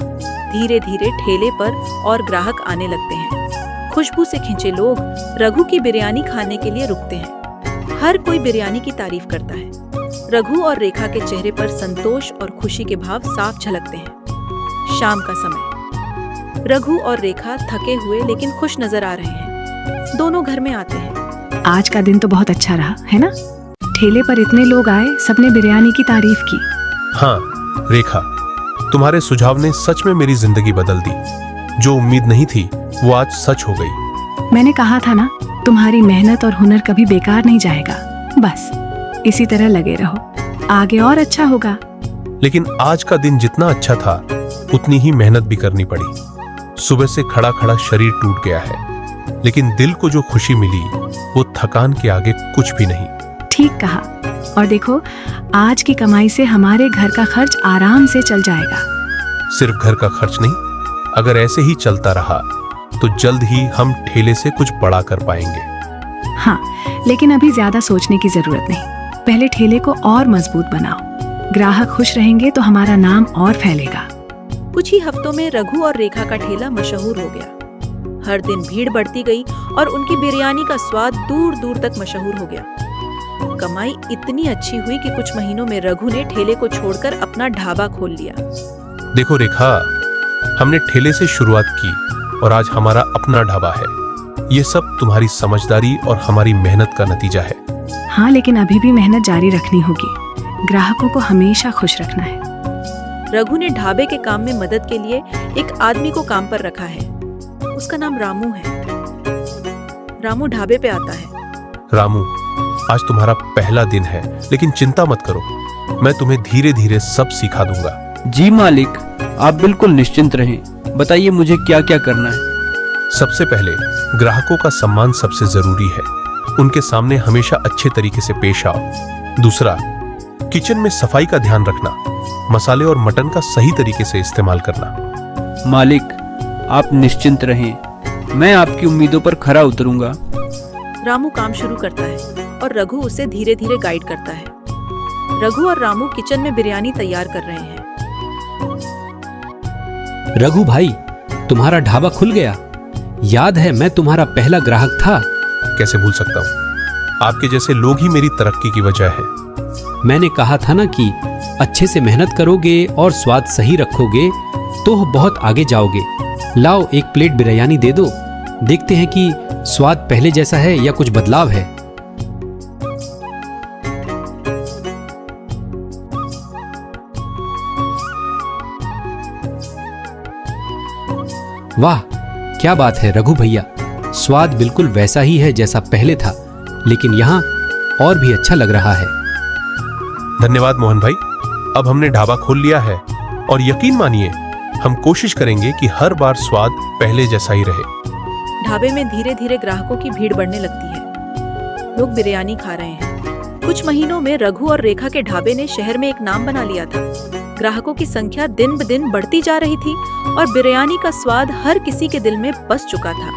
Speaker 2: धीरे धीरे ठेले पर और ग्राहक आने लगते हैं। खुशबू से खिंचे लोग रघु की बिरयानी खाने के लिए रुकते हैं। हर कोई बिरयानी की तारीफ करता है। रघु और रेखा के चेहरे पर संतोष और खुशी के भाव साफ झलकते हैं। शाम का समय। रघु और रेखा थके हुए लेकिन खुश नजर आ रहे हैं। दोनों घर में आते हैं।
Speaker 5: आज का दिन तो बहुत अच्छा रहा, है ना? ठेले पर इतने लोग आए, सबने बिरयानी की तारीफ की।
Speaker 6: हाँ रेखा, तुम्हारे सुझाव ने सच में मेरी जिंदगी बदल दी। जो उम्मीद नहीं थी वो आज सच हो गई।
Speaker 5: मैंने कहा था ना, तुम्हारी मेहनत और हुनर कभी बेकार नहीं जाएगा। बस इसी तरह लगे रहो, आगे और अच्छा होगा।
Speaker 6: लेकिन आज का दिन जितना अच्छा था, उतनी ही मेहनत भी करनी पड़ी। सुबह से खड़ा खड़ा शरीर टूट गया है, लेकिन दिल को जो खुशी मिली वो थकान के आगे कुछ भी नहीं।
Speaker 5: ठीक कहा। और देखो, आज की कमाई से हमारे घर का खर्च आराम से चल जाएगा।
Speaker 6: सिर्फ घर का खर्च नहीं, अगर ऐसे ही चलता रहा तो जल्द ही हम ठेले से कुछ बड़ा कर पाएंगे।
Speaker 5: हाँ, लेकिन अभी ज्यादा सोचने की जरूरत नहीं। पहले ठेले को और मजबूत बनाओ। ग्राहक खुश रहेंगे तो हमारा नाम और फैलेगा।
Speaker 2: कुछ ही हफ्तों में रघु और रेखा का ठेला मशहूर हो गया। हर दिन भीड़ बढ़ती गई और उनकी बिरयानी का स्वाद दूर दूर तक मशहूर हो गया। कमाई इतनी अच्छी हुई कि कुछ महीनों में रघु ने ठेले को छोड़कर अपना ढाबा खोल लिया।
Speaker 6: देखो रेखा, हमने ठेले से शुरुआत की और आज हमारा अपना ढाबा है। ये सब तुम्हारी समझदारी और हमारी मेहनत का नतीजा है।
Speaker 5: हाँ, लेकिन अभी भी मेहनत जारी रखनी होगी। ग्राहकों को हमेशा खुश रखना है।
Speaker 2: रघु ने ढाबे के काम में मदद के लिए एक आदमी को काम पर रखा है। उसका नाम रामू है। रामू ढाबे पे आता है।
Speaker 6: रामू, आज तुम्हारा पहला दिन है, लेकिन चिंता मत करो, मैं तुम्हें धीरे धीरे सब सिखा दूंगा।
Speaker 13: जी मालिक, आप बिल्कुल निश्चिंत रहें। बताइए मुझे क्या क्या करना है।
Speaker 6: सबसे पहले ग्राहकों का सम्मान सबसे जरूरी है। उनके सामने हमेशा अच्छे तरीके से पेश आओ। दूसरा, किचन में सफाई का ध्यान रखना। मसाले और मटन का सही तरीके से इस्तेमाल करना।
Speaker 13: मालिक, आप निश्चिंत रहें, मैं आपकी उम्मीदों पर खरा उतरूंगा।
Speaker 2: रामू काम शुरू करता है और रघु उसे धीरे धीरे गाइड करता है। रघु और रामू किचन में बिरयानी तैयार कर रहे हैं।
Speaker 12: रघु भाई, तुम्हारा ढाबा खुल गया। याद है, मैं तुम्हारा पहला ग्राहक था।
Speaker 6: कैसे भूल सकता हूँ, आपके जैसे लोग ही मेरी तरक्की की वजह है।
Speaker 12: मैंने कहा था ना कि अच्छे से मेहनत करोगे और स्वाद सही रखोगे तो बहुत आगे जाओगे। लाओ, एक प्लेट बिरयानी दे दो, देखते हैं कि स्वाद पहले जैसा है या कुछ बदलाव है। वाह, क्या बात है रघु भैया, स्वाद बिल्कुल वैसा ही है जैसा पहले था, लेकिन यहाँ और भी अच्छा लग रहा है।
Speaker 6: धन्यवाद मोहन भाई। अब हमने ढाबा खोल लिया है और यकीन मानिए हम कोशिश करेंगे कि हर बार स्वाद पहले जैसा ही रहे।
Speaker 2: ढाबे में धीरे धीरे ग्राहकों की भीड़ बढ़ने लगती है। लोग बिरयानी खा रहे हैं। कुछ महीनों में रघु और रेखा के ढाबे ने शहर में एक नाम बना लिया था। ग्राहकों की संख्या दिन ब दिन बढ़ती जा रही थी और बिरयानी का स्वाद हर किसी के दिल में बस चुका था।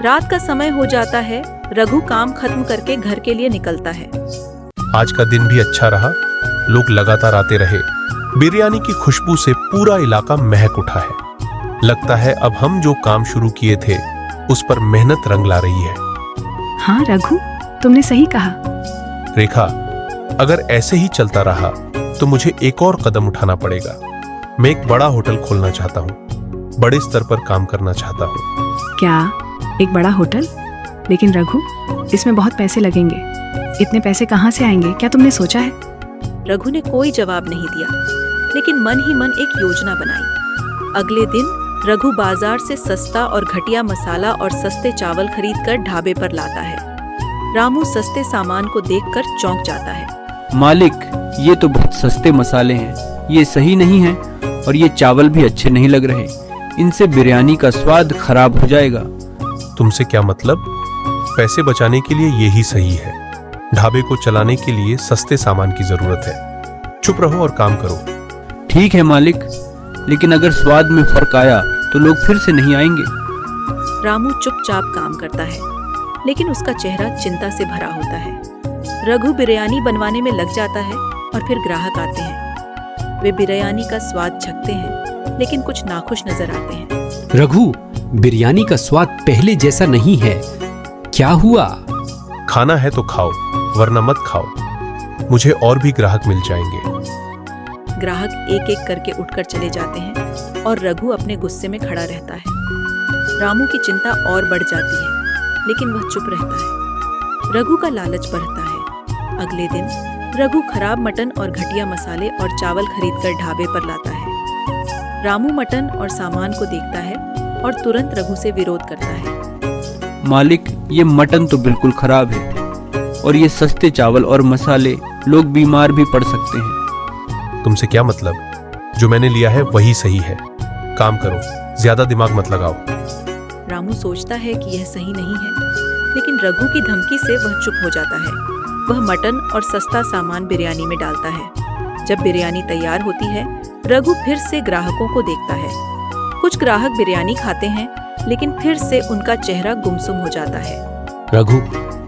Speaker 2: रात का समय हो जाता है। रघु काम खत्म करके घर के लिए निकलता है।
Speaker 6: आज का दिन भी अच्छा रहा, लोग लगातार आते रहे। बिरयानी की खुशबू से पूरा इलाका महक उठा है। लगता है अब हम जो काम शुरू किए थे उस पर मेहनत रंग ला रही है।
Speaker 5: हाँ रघु, तुमने सही कहा।
Speaker 6: रेखा, अगर ऐसे ही चलता रहा तो मुझे एक और कदम उठाना पड़ेगा। मैं एक बड़ा होटल खोलना चाहता हूँ, बड़े स्तर पर काम करना चाहता हूँ।
Speaker 5: क्या एक बड़ा होटल? लेकिन रघु, इसमें बहुत पैसे लगेंगे। इतने पैसे कहाँ से आएंगे, क्या तुमने सोचा है?
Speaker 2: रघु ने कोई जवाब नहीं दिया, लेकिन मन ही मन एक योजना बनाई। अगले दिन रघु बाजार से सस्ता और घटिया मसाला और सस्ते चावल खरीदकर ढाबे पर लाता है। रामू सस्ते सामान को देखकर चौंक जाता है।
Speaker 13: मालिक, ये तो बहुत सस्ते मसाले हैं, ये सही नहीं है और ये चावल भी अच्छे नहीं लग रहे। इनसे बिरयानी का स्वाद खराब हो जाएगा।
Speaker 6: तुमसे क्या मतलब? पैसे बचाने के लिए यही सही है। ढाबे को चलाने के लिए सस्ते सामान की जरूरत है। चुप रहो और काम करो।
Speaker 13: ठीक है मालिक, लेकिन अगर स्वाद में फर्क आया तो लोग फिर से नहीं आएंगे।
Speaker 2: रामू चुपचाप काम करता है, लेकिन उसका चेहरा चिंता से भरा होता है। रघु बिरयानी बनवाने में लग जाता है और फिर ग्राहक आते हैं। वे बिरयानी का स्वाद चखते हैं, लेकिन कुछ नाखुश नजर आते हैं।
Speaker 12: रघु, बिरयानी का स्वाद पहले जैसा नहीं है, क्या हुआ?
Speaker 6: खाना है तो खाओ, वरना मत खाओ। मुझे और भी ग्राहक मिल जाएंगे।
Speaker 2: ग्राहक एक एक करके उठकर चले जाते हैं और रघु अपने गुस्से में खड़ा रहता है। रामू की चिंता और बढ़ जाती है, लेकिन वह चुप रहता है। रघु का लालच बढ़ता है। अगले दिन रघु खराब मटन और घटिया मसाले और चावल खरीदकर ढाबे पर लाता है। रामू मटन और सामान को देखता है और तुरंत रघु से विरोध करता है।
Speaker 13: मालिक, ये मटन तो बिल्कुल खराब है और ये सस्ते चावल और मसाले, लोग बीमार भी पड़ सकते हैं।
Speaker 6: तुमसे क्या मतलब? जो मैंने लिया है वही सही है। काम करो, ज्यादा दिमाग मत लगाओ।
Speaker 2: रामू सोचता है कि यह सही नहीं है, लेकिन रघु की धमकी से वह चुप हो जाता है। वह मटन और सस्ता सामान बिरयानी में डालता है। जब बिरयानी तैयार होती है, रघु फिर से ग्राहकों को देखता है। कुछ ग्राहक बिरयानी खाते हैं, लेकिन फिर से उनका चेहरा गुमसुम हो जाता है।
Speaker 11: रघु,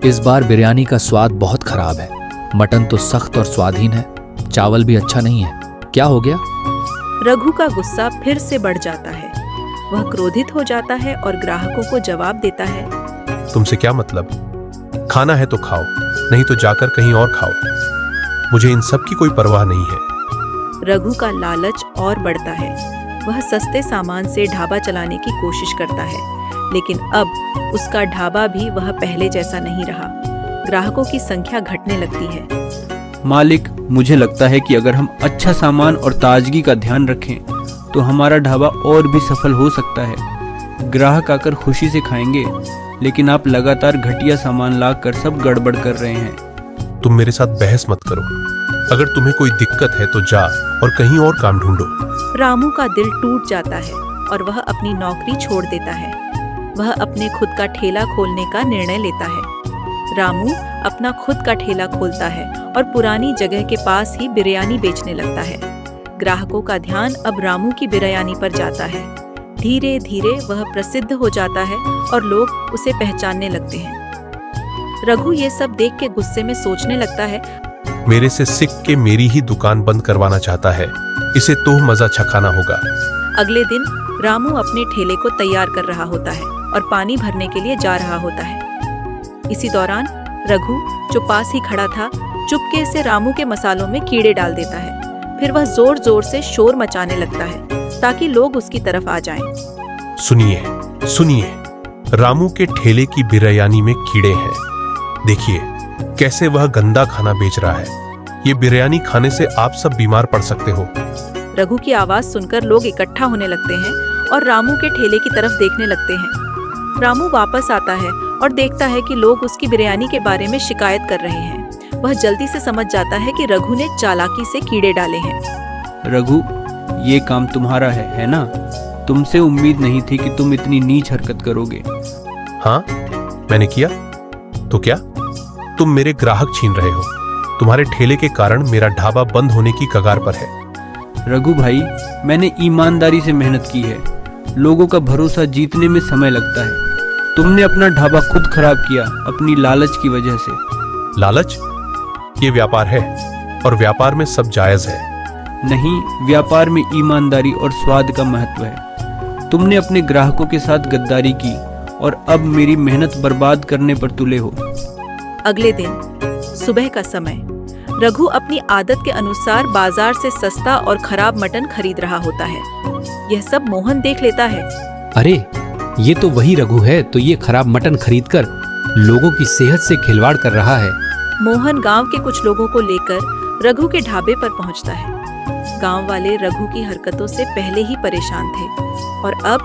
Speaker 11: इस बार बिरयानी का स्वाद बहुत खराब है। मटन तो सख्त और स्वादहीन है, चावल भी अच्छा नहीं है। क्या हो गया?
Speaker 2: रघु का गुस्सा फिर से बढ़ जाता है। वह क्रोधित हो जाता है और ग्राहकों को जवाब देता है।
Speaker 6: तुमसे क्या मतलब? खाना है तो खाओ, नहीं तो जाकर कहीं और खाओ। मुझे इन सब की कोई परवाह नहीं है।
Speaker 2: रघु का लालच और बढ़ता है। वह सस्ते सामान से ढाबा चलाने की कोशिश करता है, लेकिन अब उसका ढाबा भी वह पहले जैसा नहीं रहा। ग्राहकों की संख्या घटने लगती है।
Speaker 13: मालिक, मुझे लगता है कि अगर हम अच्छा सामान और ताजगी का ध्यान रखें तो हमारा ढाबा और भी सफल हो सकता है। ग्राहक आकर खुशी से खाएंगे, लेकिन आप लगातार घटिया सामान लाकर सब गड़बड़ कर रहे हैं।
Speaker 6: तुम मेरे साथ बहस मत करो। अगर तुम्हें कोई दिक्कत है तो जा और कहीं और काम ढूंढो।
Speaker 2: रामू का दिल टूट जाता है और वह अपनी नौकरी छोड़ देता है। वह अपने खुद का ठेला खोलने का निर्णय लेता है। रामू अपना खुद का ठेला खोलता है और पुरानी जगह के पास ही बिरयानी बेचने लगता है। ग्राहकों का ध्यान अब रामू की बिरयानी पर जाता है। धीरे धीरे वह प्रसिद्ध हो जाता है और लोग उसे पहचानने लगते हैं। रघु ये सब देख के गुस्से में सोचने लगता है,
Speaker 6: मेरे से सीख के मेरी ही दुकान बंद करवाना चाहता है। इसे तो मजा चखाना होगा।
Speaker 2: अगले दिन रामू अपने ठेले को तैयार कर रहा होता है और पानी भरने के लिए जा रहा होता है। इसी दौरान रघु, जो पास ही खड़ा था, चुपके से रामू के मसालों में कीड़े डाल देता है। फिर वह जोर जोर से शोर मचाने लगता है ताकि लोग उसकी तरफ आ जाएं।
Speaker 6: सुनिए सुनिए, रामू के ठेले की बिरयानी में कीड़े हैं। देखिए कैसे वह गंदा खाना बेच रहा है। ये बिरयानी खाने से आप सब बीमार पड़ सकते हो।
Speaker 2: रघु की आवाज सुनकर लोग इकट्ठा होने लगते हैं और रामू के ठेले की तरफ देखने लगते हैं। रामू वापस आता है और देखता है कि लोग उसकी बिरयानी के बारे में शिकायत कर रहे हैं। वह जल्दी से समझ जाता है कि रघु ने चालाकी से कीड़े डाले हैं।
Speaker 13: रघु, ये काम तुम्हारा है ना? तुमसे उम्मीद नहीं थी कि तुम इतनी नीच हरकत करोगे।
Speaker 6: हाँ, मैंने किया तो क्या? तुम मेरे ग्राहक छीन रहे हो। तुम्हारे ठेले के कारण मेरा ढाबा बंद होने की कगार पर है।
Speaker 13: रघु भाई, मैंने ईमानदारी से मेहनत की है। लोगों का भरोसा जीतने में समय लगता है। तुमने अपना ढाबा खुद खराब किया अपनी लालच की वजह से।
Speaker 6: लालच? ये व्यापार है और व्यापार में सब जायज है।
Speaker 13: नहीं, व्यापार में ईमानदारी और स्वाद का महत्व है। तुमने अपने ग्राहकों के साथ गद्दारी की और अब मेरी मेहनत बर्बाद करने पर तुले हो।
Speaker 2: अगले दिन सुबह का समय, रघु अपनी आदत के अनुसार बाजार से सस्ता और खराब मटन खरीद रहा होता है। यह सब मोहन देख लेता है।
Speaker 12: अरे, ये तो वही रघु है तो ये खराब मटन खरीदकर लोगों की सेहत से खिलवाड़ कर रहा है।
Speaker 2: मोहन गांव के कुछ लोगों को लेकर रघु के ढाबे पर पहुंचता है। गांव वाले रघु की हरकतों से पहले ही परेशान थे और अब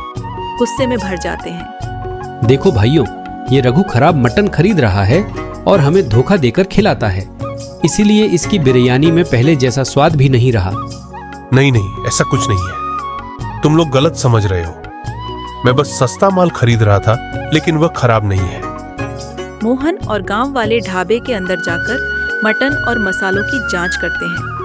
Speaker 2: गुस्से में भर जाते हैं।
Speaker 12: देखो भाइयों, ये रघु खराब मटन खरीद रहा है और हमें धोखा देकर खिलाता है। इसीलिए इसकी बिरयानी में पहले जैसा स्वाद भी नहीं रहा।
Speaker 6: नहीं नहीं, ऐसा कुछ नहीं है। तुम लोग गलत समझ रहे हो। मैं बस सस्ता माल खरीद रहा था, लेकिन वह खराब नहीं है।
Speaker 2: मोहन और गांव वाले ढाबे के अंदर जाकर मटन और मसालों की जांच करते हैं।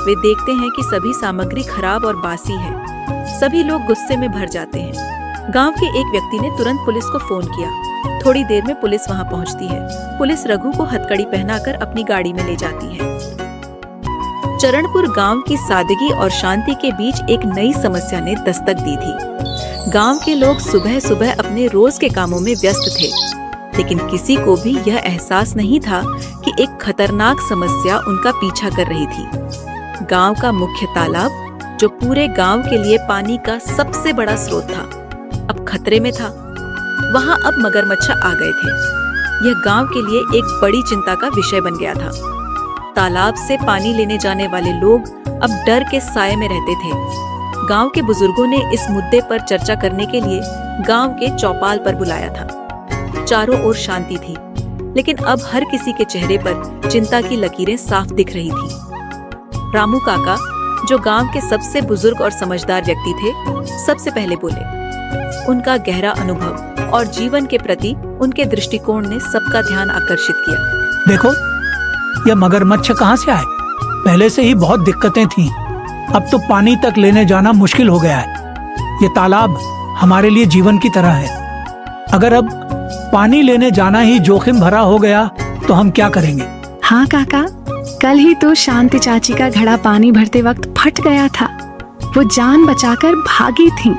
Speaker 2: वे देखते हैं कि सभी सामग्री खराब और बासी है। सभी लोग गुस्से में भर जाते हैं। गांव के एक व्यक्ति ने तुरंत पुलिस को फोन किया। थोड़ी देर में पुलिस वहां पहुंचती है। पुलिस रघु को हथकड़ी पहनाकर अपनी गाड़ी में ले जाती है। चरणपुर गांव की सादगी और शांति के बीच एक नई समस्या ने दस्तक दी थी। गांव के लोग सुबह सुबह अपने रोज के कामों में व्यस्त थे, लेकिन किसी को भी यह एहसास नहीं था कि एक खतरनाक समस्या उनका पीछा कर रही थी। गांव का मुख्य तालाब, जो पूरे गांव के लिए पानी का सबसे बड़ा स्रोत था, अब खतरे में था। वहां अब मगरमच्छ आ गए थे। यह गांव के लिए एक बड़ी चिंता का विषय बन गया था। तालाब से पानी लेने जाने वाले लोग अब डर के साए में रहते थे। गांव के बुजुर्गों ने इस मुद्दे पर चर्चा करने के लिए गांव के चौपाल पर बुलाया था। चारों ओर शांति थी, लेकिन अब हर किसी के चेहरे पर चिंता की लकीरें साफ दिख रही थी। रामू काका, जो गांव के सबसे बुजुर्ग और समझदार व्यक्ति थे, सबसे पहले बोले। उनका गहरा अनुभव और जीवन के प्रति उनके दृष्टिकोण ने सबका ध्यान आकर्षित किया।
Speaker 1: देखो, यह मगरमच्छ कहाँ से आए? पहले से ही बहुत दिक्कतें थीं। अब तो पानी तक लेने जाना मुश्किल हो गया है। ये तालाब हमारे लिए जीवन की तरह है। अगर अब पानी लेने जाना ही जोखिम भरा हो गया तो हम क्या करेंगे?
Speaker 5: हाँ काका, कल ही तो शांति चाची का घड़ा पानी भरते वक्त फट गया था। वो जान बचाकर भागी थीं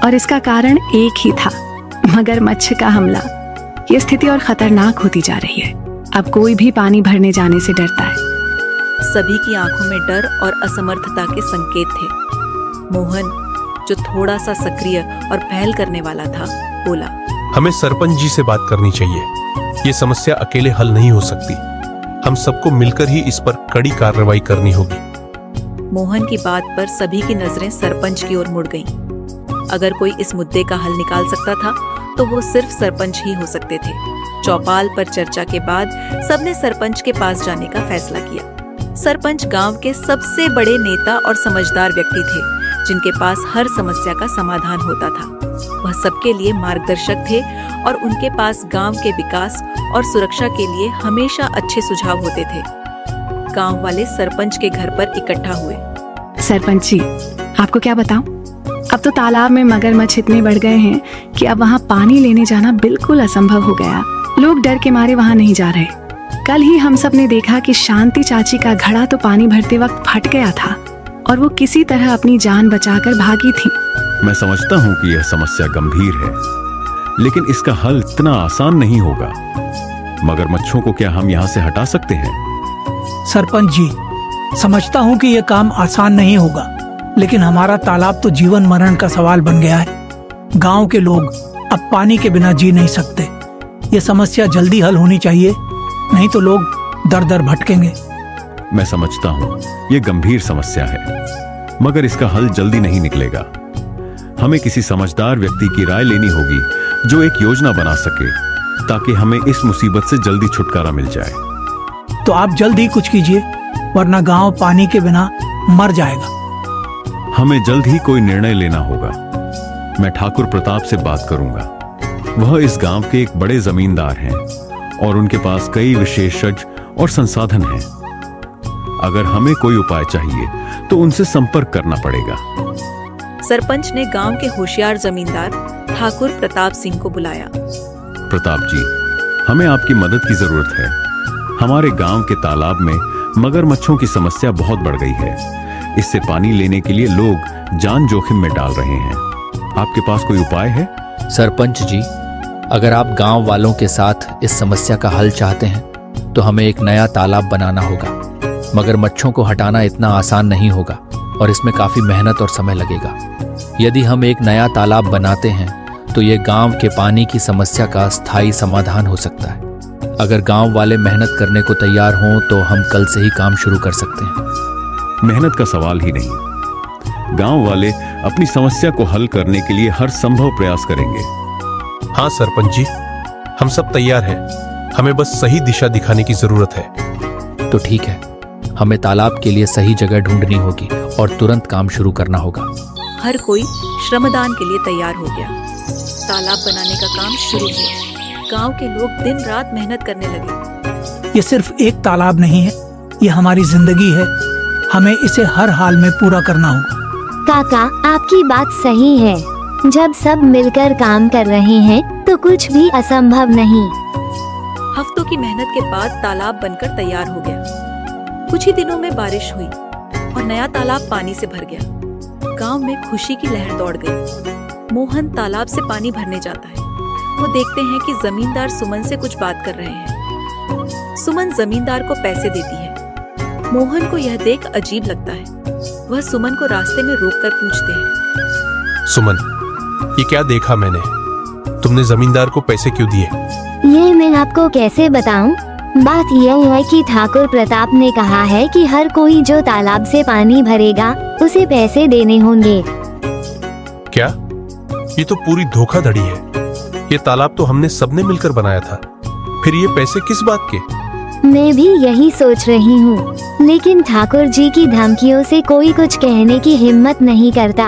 Speaker 5: और इसका कारण एक ही था, मगरमच्छ का हमला। ये स्थिति और खतरनाक होती जा रही है। अब कोई भी पानी भरने जाने से डरता है।
Speaker 2: सभी की आंखों में डर और असमर्थता के संकेत थे। मोहन, जो थोड़ा सा सक्रिय और पहल करने वाला था, बोला,
Speaker 6: हमें सरपंच जी से बात करनी चाहिए। ये समस्या अकेले हल नहीं हो सकती। हम सबको मिलकर ही इस पर कड़ी कार्रवाई करनी होगी।
Speaker 2: मोहन की बात पर सभी की नजरें सरपंच की ओर मुड़ गईं। अगर कोई इस मुद्दे का हल निकाल सकता था तो वो सिर्फ सरपंच ही हो सकते थे। चौपाल पर चर्चा के बाद सबने सरपंच के पास जाने का फैसला किया। सरपंच गांव के सबसे बड़े नेता और समझदार व्यक्ति थे, जिनके पास हर समस्या का समाधान होता था। वह सबके लिए मार्गदर्शक थे और उनके पास गांव के विकास और सुरक्षा के लिए हमेशा अच्छे सुझाव होते थे। गांव वाले सरपंच के घर पर इकट्ठा हुए।
Speaker 5: सरपंच जी, आपको क्या बताऊं? अब तो तालाब में मगरमच्छ इतने बढ़ गए हैं कि अब वहाँ पानी लेने जाना बिल्कुल असंभव हो गया। लोग डर के मारे वहाँ नहीं जा रहे। कल ही हम सब ने देखा कि शांति चाची का घड़ा तो पानी भरते वक्त फट गया था। और वो किसी तरह अपनी जान बचाकर भागी थी।
Speaker 9: मैं समझता हूँ कि यह समस्या गंभीर है, लेकिन इसका हल इतना आसान नहीं होगा। मगरमच्छों को क्या हम यहाँ से हटा सकते हैं?
Speaker 1: सरपंच जी, समझता हूँ कि यह काम आसान नहीं होगा, लेकिन हमारा तालाब तो जीवन मरण का सवाल बन गया है। गांव के लोग अब पानी के बिना जी नहीं सकते। ये समस्या जल्दी हल होनी चाहिए, नहीं तो लोग दर दर भटकेंगे।
Speaker 9: मैं समझता हूँ ये गंभीर समस्या है, मगर इसका हल जल्दी नहीं निकलेगा। हमें किसी समझदार व्यक्ति की राय लेनी होगी जो एक योजना बना सके, ताकि हमें इस मुसीबत से जल्दी छुटकारा मिल जाए।
Speaker 1: तो आप जल्द ही कुछ कीजिए, वरना गांव पानी के बिना मर जाएगा।
Speaker 9: हमें जल्द ही कोई निर्णय लेना होगा। मैं ठाकुर प्रताप से बात करूंगा। वह इस गांव के एक बड़े जमींदार हैं और उनके पास कई विशेषज्ञ और संसाधन हैं। अगर हमें कोई उपाय चाहिए तो उनसे संपर्क करना पड़ेगा।
Speaker 2: सरपंच ने गांव के होशियार जमींदार ठाकुर प्रताप सिंह को बुलाया।
Speaker 9: प्रताप जी, हमें आपकी मदद की जरूरत है। हमारे गांव के तालाब में मगरमच्छों की समस्या बहुत बढ़ गई है। इससे पानी लेने के लिए लोग जान जोखिम में डाल रहे हैं। आपके पास कोई उपाय है?
Speaker 11: सरपंच जी, अगर आप गांव वालों के साथ इस समस्या का हल चाहते हैं तो हमें एक नया तालाब बनाना होगा। मगरमच्छों को हटाना इतना आसान नहीं होगा और इसमें काफी मेहनत और समय लगेगा। यदि हम एक नया तालाब बनाते हैं तो ये गांव के पानी की समस्या का स्थायी समाधान हो सकता है। अगर गांव वाले मेहनत करने को तैयार हों तो हम कल से ही काम शुरू कर सकते हैं।
Speaker 9: मेहनत का सवाल ही नहीं, गांव वाले अपनी समस्या को हल करने के लिए हर संभव प्रयास करेंगे।
Speaker 6: हाँ सरपंच जी, हम सब तैयार हैं। हमें बस सही दिशा दिखाने की जरूरत है।
Speaker 11: तो ठीक है, हमें तालाब के लिए सही जगह ढूंढनी होगी और तुरंत काम शुरू करना होगा।
Speaker 2: हर कोई श्रमदान के लिए तैयार हो गया। तालाब बनाने का काम शुरू हुआ। गांव के लोग दिन रात मेहनत करने लगे।
Speaker 1: ये सिर्फ एक तालाब नहीं है, ये हमारी जिंदगी है। हमें इसे हर हाल में पूरा करना होगा।
Speaker 8: काका, आपकी बात सही है। जब सब मिलकर काम कर रहे हैं तो कुछ भी असंभव नहीं।
Speaker 2: हफ्तों की मेहनत के बाद तालाब बनकर तैयार हो गया। कुछ ही दिनों में बारिश हुई और नया तालाब पानी से भर गया। गांव में खुशी की लहर दौड़ गई। मोहन तालाब से पानी भरने जाता है। वो देखते हैं कि जमींदार सुमन से कुछ बात कर रहे हैं। सुमन जमींदार को पैसे देती है। मोहन को यह देख अजीब लगता है। वह सुमन को रास्ते में रोककर पूछते हैं,
Speaker 6: सुमन, ये क्या देखा मैंने? तुमने जमींदार को पैसे क्यों दिए?
Speaker 8: ये मैं आपको कैसे बताऊं? बात यह है कि ठाकुर प्रताप ने कहा है कि हर कोई जो तालाब से पानी भरेगा उसे पैसे देने होंगे।
Speaker 6: क्या? ये तो पूरी धोखाधड़ी है। ये तालाब तो हमने सबने मिलकर बनाया था। फिर ये पैसे किस बात के?
Speaker 8: मैं भी यही सोच रही हूँ, लेकिन ठाकुर जी की धमकियों से कोई कुछ कहने की हिम्मत नहीं करता।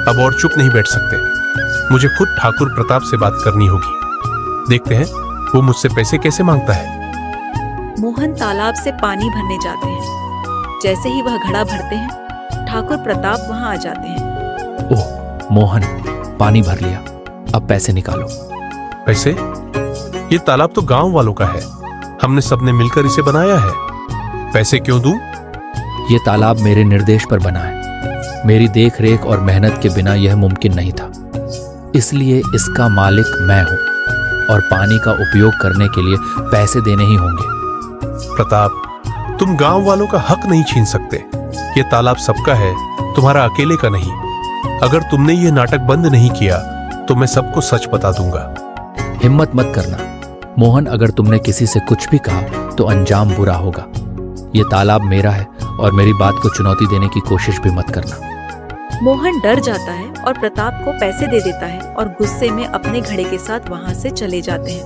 Speaker 6: अब और चुप नहीं बैठ सकते। मुझे खुद ठाकुर प्रताप से बात करनी होगी। देखते हैं वो मुझसे पैसे कैसे मांगता है।
Speaker 2: मोहन तालाब से पानी भरने जाते हैं। जैसे ही वह घड़ा भरते हैं, ठाकुर प्रताप वहां आ जाते हैं।
Speaker 11: ओह मोहन, पानी भर लिया, अब पैसे निकालो।
Speaker 6: पैसे? ये तालाब तो गांव वालों का है। हमने सबने मिलकर इसे बनाया है। पैसे क्यों दूं?
Speaker 11: ये तालाब मेरे निर्देश पर बना है। मेरी देख रेख और मेहनत के बिना यह मुमकिन नहीं था, इसलिए इसका मालिक मैं हूँ और पानी का उपयोग करने के लिए पैसे देने ही होंगे।
Speaker 6: प्रताप, तुम गांव वालों का हक नहीं छीन सकते। ये तालाब सबका है, तुम्हारा अकेले का नहीं। अगर तुमने ये नाटक बंद नहीं किया तो मैं सबको सच बता दूंगा।
Speaker 11: हिम्मत मत करना मोहन, अगर तुमने किसी से कुछ भी कहा तो अंजाम बुरा होगा। ये तालाब मेरा है और मेरी बात को चुनौती देने की कोशिश भी मत करना।
Speaker 2: मोहन डर जाता है और प्रताप को पैसे दे देता है और गुस्से में अपने घड़े के साथ वहां से चले जाते हैं।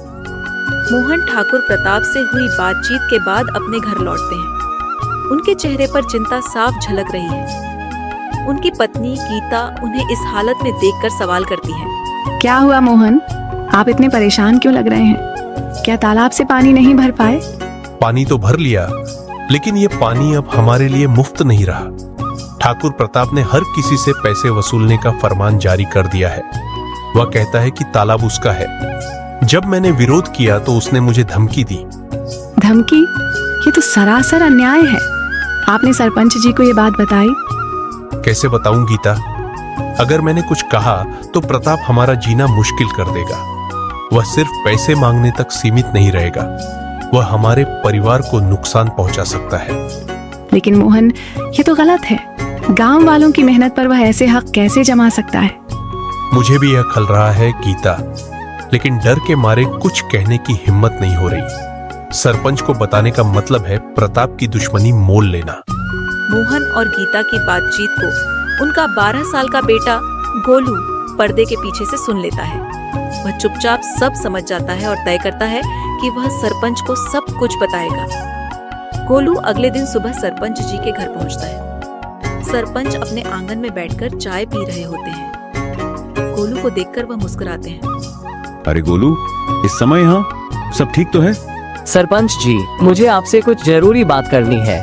Speaker 2: मोहन ठाकुर प्रताप से हुई बातचीत के बाद अपने घर लौटते हैं। उनके चेहरे पर चिंता साफ झलक रही है। उनकी पत्नी गीता उन्हें इस हालत में देखकर सवाल करती है,
Speaker 5: क्या हुआ मोहन, आप इतने परेशान क्यों लग रहे हैं? क्या तालाब से पानी नहीं भर पाए?
Speaker 6: पानी तो भर लिया, लेकिन ये पानी अब हमारे लिए मुफ्त नहीं रहा। ठाकुर प्रताप ने हर किसी से पैसे वसूलने का फरमान जारी कर दिया है। वह कहता है कि तालाब उसका है। जब मैंने विरोध किया तो उसने मुझे धमकी दी।
Speaker 5: धमकी? ये तो सरासर अन्याय है। आपने सरपंच जी को ये बात बताई?
Speaker 6: कैसे बताऊं गीता? अगर मैंने कुछ कहा तो प्रताप हमारा जीना मुश्किल कर देगा। वह सिर्फ पैसे मांगने तक सीमित नहीं रहेगा, वह हमारे परिवार को नुकसान पहुंचा सकता है।
Speaker 5: लेकिन मोहन, ये तो गलत है। गांव वालों की मेहनत पर वह ऐसे हक कैसे जमा सकता है?
Speaker 6: मुझे भी यह खल रहा है गीता, लेकिन डर के मारे कुछ कहने की हिम्मत नहीं हो रही। सरपंच को बताने का मतलब है प्रताप की दुश्मनी मोल लेना।
Speaker 2: मोहन और गीता की बातचीत को उनका 12 साल का बेटा गोलू पर्दे के पीछे से सुन लेता है। वह चुपचाप सब समझ जाता है और तय करता है कि वह सरपंच को सब कुछ बताएगा। गोलू अगले दिन सुबह सरपंच जी के घर पहुंचता है। सरपंच अपने आंगन में बैठकर चाय पी रहे होते हैं। गोलू को देखकर वह मुस्कुराते हैं।
Speaker 9: अरे गोलू, इस समय यहाँ सब ठीक तो है?
Speaker 3: सरपंच जी, मुझे आपसे कुछ जरूरी बात करनी है।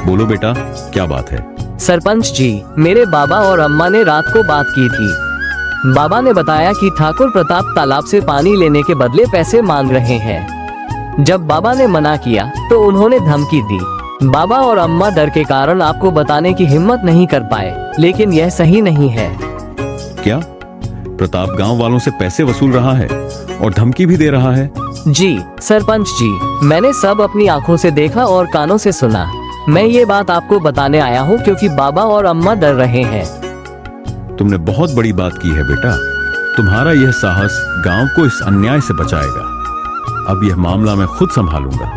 Speaker 9: बोलो बेटा, क्या बात है?
Speaker 3: सरपंच जी, मेरे बाबा और अम्मा ने रात को बात की थी। बाबा ने बताया कि ठाकुर प्रताप तालाब से पानी लेने के बदले पैसे मांग रहे हैं। जब बाबा ने मना किया तो उन्होंने धमकी दी। बाबा और अम्मा डर के कारण आपको बताने की हिम्मत नहीं कर पाए, लेकिन यह सही नहीं है।
Speaker 9: क्या प्रताप गांव वालों से पैसे वसूल रहा है और धमकी भी दे रहा है?
Speaker 3: जी सरपंच जी, मैंने सब अपनी आंखों से देखा और कानों से सुना। मैं ये बात आपको बताने आया हूँ क्योंकि बाबा और अम्मा डर रहे हैं।
Speaker 9: तुमने बहुत बड़ी बात की है बेटा। तुम्हारा यह साहस गांव को इस अन्याय से बचाएगा। अब यह मामला मैं खुद संभालूंगा।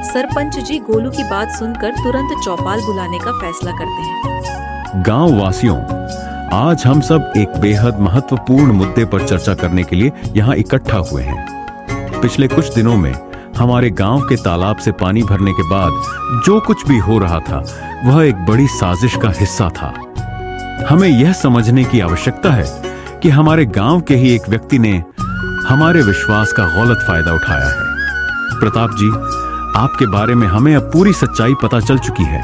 Speaker 2: सरपंच जी गोलू की बात सुनकर तुरंत चौपाल बुलाने का फैसला करते हैं।
Speaker 9: गांव वासियों, आज हम सब एक बेहद महत्वपूर्ण मुद्दे पर चर्चा करने के लिए यहाँ इकट्ठा हुए हैं। पिछले कुछ दिनों में हमारे गांव के तालाब से पानी भरने के बाद जो कुछ भी हो रहा था वह एक बड़ी साजिश का हिस्सा था। हमें यह समझने की आवश्यकता है कि हमारे गांव के ही एक व्यक्ति ने हमारे विश्वास का गलत फायदा उठाया है। प्रताप जी, आपके बारे में हमें अब पूरी सच्चाई पता चल चुकी है।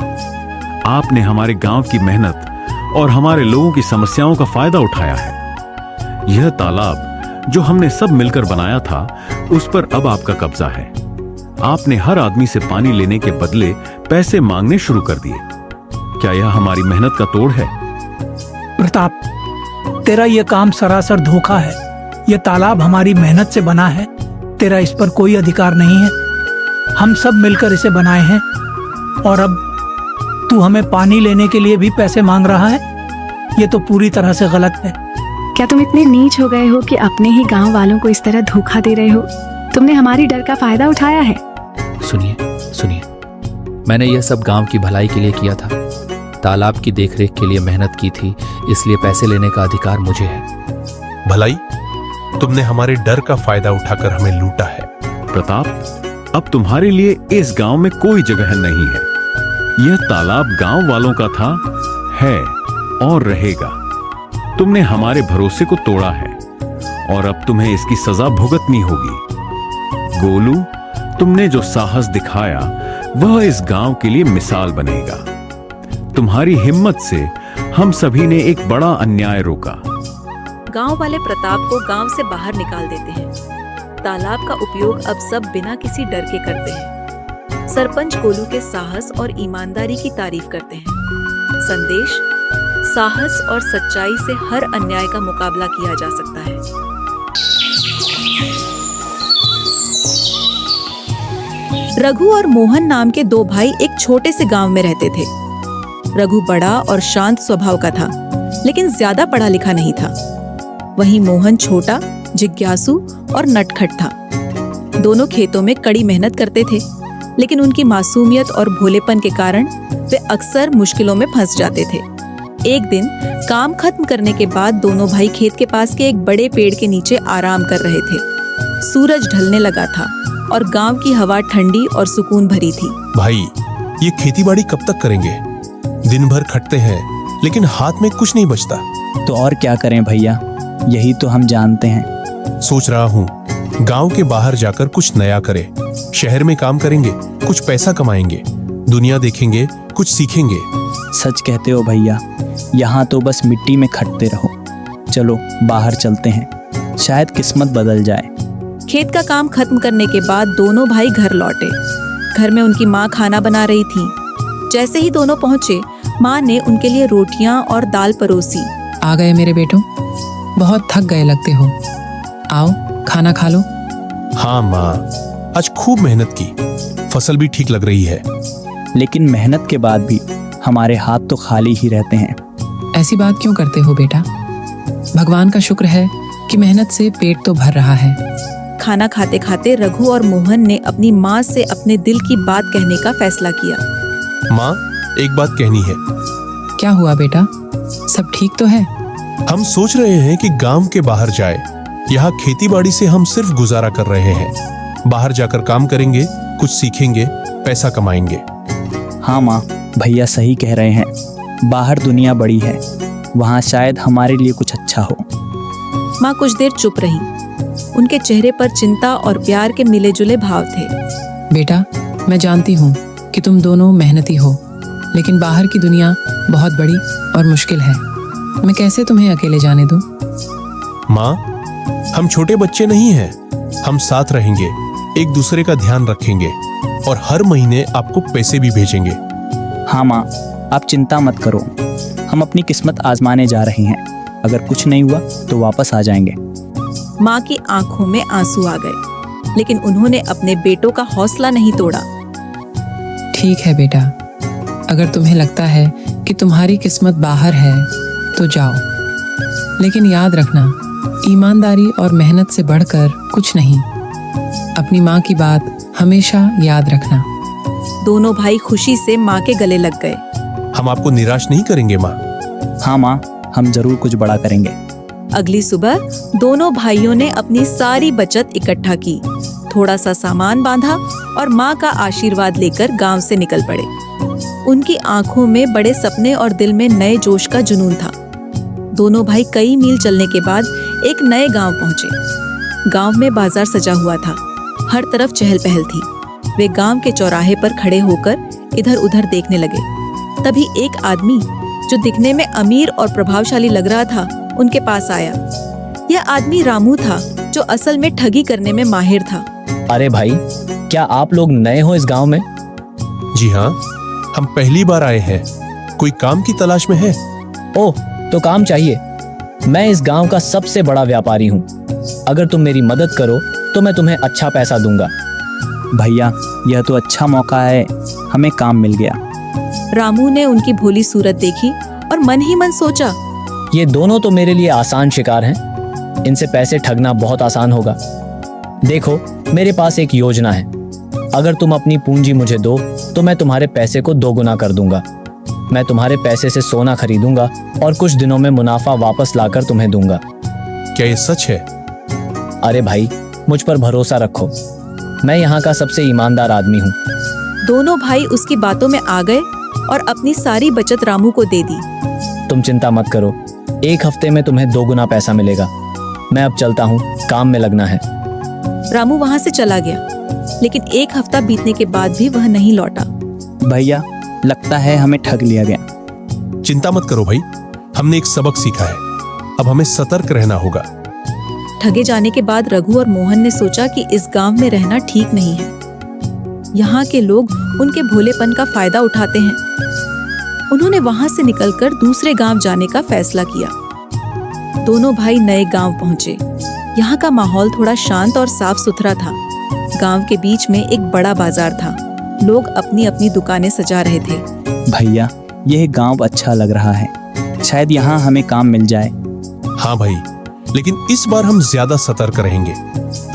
Speaker 9: आपने हमारे गांव की मेहनत और हमारे लोगों की समस्याओं का फायदा उठाया है। यह तालाब जो हमने सब मिलकर बनाया था, उस पर अब आपका कब्जा है। आपने हर आदमी से पानी लेने के बदले पैसे मांगने शुरू कर दिए। क्या यह हमारी मेहनत का तोड़ है?
Speaker 1: प्रताप, तेरा यह काम सरासर धोखा है। यह तालाब हमारी मेहनत से बना है, तेरा इस पर कोई अधिकार नहीं है। हम सब मिलकर इसे बनाए हैं और अब तू हमें पानी लेने के लिए भी पैसे मांग रहा है। ये तो पूरी तरह से गलत है।
Speaker 5: क्या तुम इतने नीच हो गए हो कि अपने ही गांव वालों को इस तरह धोखा दे रहे हो? तुमने हमारी डर का फायदा उठाया है।
Speaker 11: सुनिए सुनिए, मैंने यह सब गांव की भलाई के लिए किया था। तालाब की देखरेख के लिए मेहनत की थी, इसलिए पैसे लेने का अधिकार मुझे है।
Speaker 6: भलाई? तुमने हमारे डर का फायदा उठाकर हमें लूटा है।
Speaker 9: प्रताप, अब तुम्हारे लिए इस गांव में कोई जगह नहीं है। यह तालाब गांव वालों का था, है और रहेगा। तुमने हमारे भरोसे को तोड़ा है और अब तुम्हें इसकी सजा भुगतनी होगी। गोलू, तुमने जो साहस दिखाया वह इस गांव के लिए मिसाल बनेगा। तुम्हारी हिम्मत से हम सभी ने एक बड़ा अन्याय रोका।
Speaker 2: गांव वाले प्रताप को गांव से बाहर निकाल देते हैं। तालाब का उपयोग अब सब बिना किसी डर के करते हैं। सरपंच गोलू के साहस और ईमानदारी की तारीफ करते हैं। संदेश: साहस और सच्चाई से हर अन्याय का मुकाबला किया जा सकता है। रघु और मोहन नाम के दो भाई एक छोटे से गांव में रहते थे। रघु बड़ा और शांत स्वभाव का था, लेकिन ज्यादा पढ़ा लिखा नहीं था। वहीं मोहन छोटा, जिज्ञासु और नटखट था। दोनों खेतों में कड़ी मेहनत करते थे, लेकिन उनकी मासूमियत और भोलेपन के कारण वे अक्सर मुश्किलों में फंस जाते थे। एक दिन काम खत्म करने के बाद दोनों भाई खेत के पास के एक बड़े पेड़ के नीचे आराम कर रहे थे। सूरज ढलने लगा था और गांव की हवा ठंडी और सुकून भरी थी।
Speaker 6: भाई, ये खेतीबाड़ी कब तक करेंगे? दिन भर खटते हैं, लेकिन हाथ में कुछ नहीं बचता।
Speaker 14: तो और क्या करें भैया, यही तो हम जानते हैं।
Speaker 6: सोच रहा हूँ गांव के बाहर जाकर कुछ नया करें। शहर में काम करेंगे, कुछ पैसा कमाएंगे, दुनिया देखेंगे, कुछ सीखेंगे।
Speaker 14: सच कहते हो भैया, यहाँ तो बस मिट्टी में खटते रहो। चलो बाहर चलते हैं, शायद किस्मत बदल जाए।
Speaker 2: खेत का काम खत्म करने के बाद दोनों भाई घर लौटे। घर में उनकी माँ खाना बना रही थी। जैसे ही दोनों पहुंचे, माँ ने उनके लिए रोटियां और दाल परोसी।
Speaker 15: आ गए मेरे बेटों, बहुत थक गए लगते हो। आओ खाना खा लो।
Speaker 6: हाँ माँ, आज खूब मेहनत की, फसल भी ठीक लग रही है।
Speaker 14: लेकिन मेहनत के बाद भी हमारे हाथ तो खाली ही रहते हैं।
Speaker 15: ऐसी बात क्यों करते हो बेटा? भगवान का शुक्र है कि मेहनत से पेट तो भर रहा है।
Speaker 2: खाना खाते खाते रघु और मोहन ने अपनी माँ से अपने दिल की बात कहने का फैसला किया।
Speaker 6: माँ, एक बात कहनी है।
Speaker 15: क्या हुआ बेटा, सब ठीक तो है?
Speaker 6: हम सोच रहे हैं कि गांव के बाहर जाए। यहाँ खेती बाड़ी से हम सिर्फ गुजारा कर रहे हैं। बाहर जाकर काम करेंगे, कुछ सीखेंगे, पैसा कमाएंगे।
Speaker 14: हाँ माँ, भैया सही कह रहे हैं। बाहर दुनिया बड़ी है, वहाँ शायद हमारे लिए कुछ अच्छा हो।
Speaker 2: माँ कुछ देर चुप रही। उनके चेहरे पर चिंता और प्यार के मिले जुले भाव थे।
Speaker 15: बेटा, मैं जानती हूँ कि तुम दोनों मेहनती हो, लेकिन बाहर की दुनिया बहुत बड़ी और मुश्किल है। मैं कैसे तुम्हें अकेले जाने दूँ?
Speaker 6: माँ, हम छोटे बच्चे नहीं हैं। हम साथ रहेंगे, एक दूसरे का ध्यान रखेंगे और हर महीने आपको पैसे भी भेजेंगे।
Speaker 14: हाँ माँ, आप चिंता मत करो। हम अपनी किस्मत आजमाने जा रहे हैं। अगर कुछ नहीं हुआ तो वापस आ जाएंगे।
Speaker 2: माँ की आंखों में आंसू आ गए, लेकिन उन्होंने अपने बेटों का हौसला नहीं तोड़ा।
Speaker 15: ठीक है बेटा, अगर तुम्हें लगता है कि तुम्हारी किस्मत बाहर है तो जाओ, लेकिन याद रखना, ईमानदारी और मेहनत से बढ़कर कुछ नहीं। अपनी माँ की बात हमेशा याद रखना।
Speaker 2: दोनों भाई खुशी से माँ के गले लग गए।
Speaker 6: हम आपको निराश नहीं करेंगे माँ।
Speaker 14: हाँ माँ, हम जरूर कुछ बड़ा करेंगे।
Speaker 2: अगली सुबह दोनों भाइयों ने अपनी सारी बचत इकट्ठा की, थोड़ा सा सामान बांधा और माँ का आशीर्वाद लेकर गांव से निकल पड़े। उनकी आंखों में बड़े सपने और दिल में नए जोश का जुनून था। दोनों भाई कई मील चलने के बाद एक नए गांव पहुंचे। गांव में बाजार सजा हुआ था, हर तरफ चहल पहल थी। वे गांव के चौराहे पर खड़े होकर इधर उधर देखने लगे। तभी एक आदमी, जो दिखने में अमीर और प्रभावशाली लग रहा था, उनके पास आया। यह आदमी रामू था, जो असल में ठगी करने में माहिर था।
Speaker 7: अरे भाई, क्या आप लोग नए हो इस गांव में?
Speaker 6: जी हाँ, हम पहली बार आए हैं। कोई काम की तलाश में है?
Speaker 7: ओह, तो काम चाहिए। मैं इस गांव का सबसे बड़ा व्यापारी हूँ। अगर तुम मेरी मदद करो तो मैं तुम्हें अच्छा पैसा दूंगा।
Speaker 14: भैया, यह तो अच्छा मौका है, हमें काम मिल गया।
Speaker 2: रामू ने उनकी भोली सूरत देखी और मन ही मन सोचा,
Speaker 7: ये दोनों तो मेरे लिए आसान शिकार हैं। इनसे पैसे ठगना बहुत आसान होगा। देखो, मेरे पास एक योजना है। अगर तुम अपनी पूंजी मुझे दो तो मैं तुम्हारे पैसे को 2 गुना कर दूंगा। मैं तुम्हारे पैसे से सोना खरीदूंगा और कुछ दिनों में मुनाफा वापस लाकर तुम्हें दूंगा।
Speaker 6: क्या ये सच है?
Speaker 7: अरे भाई, मुझ पर भरोसा रखो। मैं यहाँ का सबसे ईमानदार आदमी हूँ।
Speaker 2: दोनों भाई उसकी बातों में आ गए और अपनी सारी बचत रामू को दे दी।
Speaker 7: तुम चिंता मत करो, 1 हफ्ते में तुम्हें 2 गुना पैसा मिलेगा। मैं अब चलता हूँ, काम में लगना है।
Speaker 2: रामू वहाँ से चला गया, लेकिन 1 हफ्ता बीतने के बाद भी वह नहीं लौटा।
Speaker 14: भैया, लगता है हमें ठग लिया गया।
Speaker 6: चिंता मत करो भाई, हमने एक सबक सीखा है। अब हमें सतर्क रहना होगा।
Speaker 2: ठगे जाने के बाद रघु और मोहन ने सोचा कि इस गांव में रहना ठीक नहीं है। यहाँ के लोग उनके भोलेपन का फायदा उठाते हैं। उन्होंने वहां से निकलकर दूसरे गांव जाने का फैसला किया। दोनों भाई नए गांव पहुंचे। यहाँ का माहौल थोड़ा शांत और साफ सुथरा था। गांव के बीच में एक बड़ा बाजार था। लोग अपनी अपनी दुकानें सजा रहे थे।
Speaker 14: भैया, यह गांव अच्छा लग रहा है। शायद यहाँ हमें काम मिल जाए।
Speaker 6: हाँ भाई, लेकिन इस बार हम ज्यादा सतर्क रहेंगे।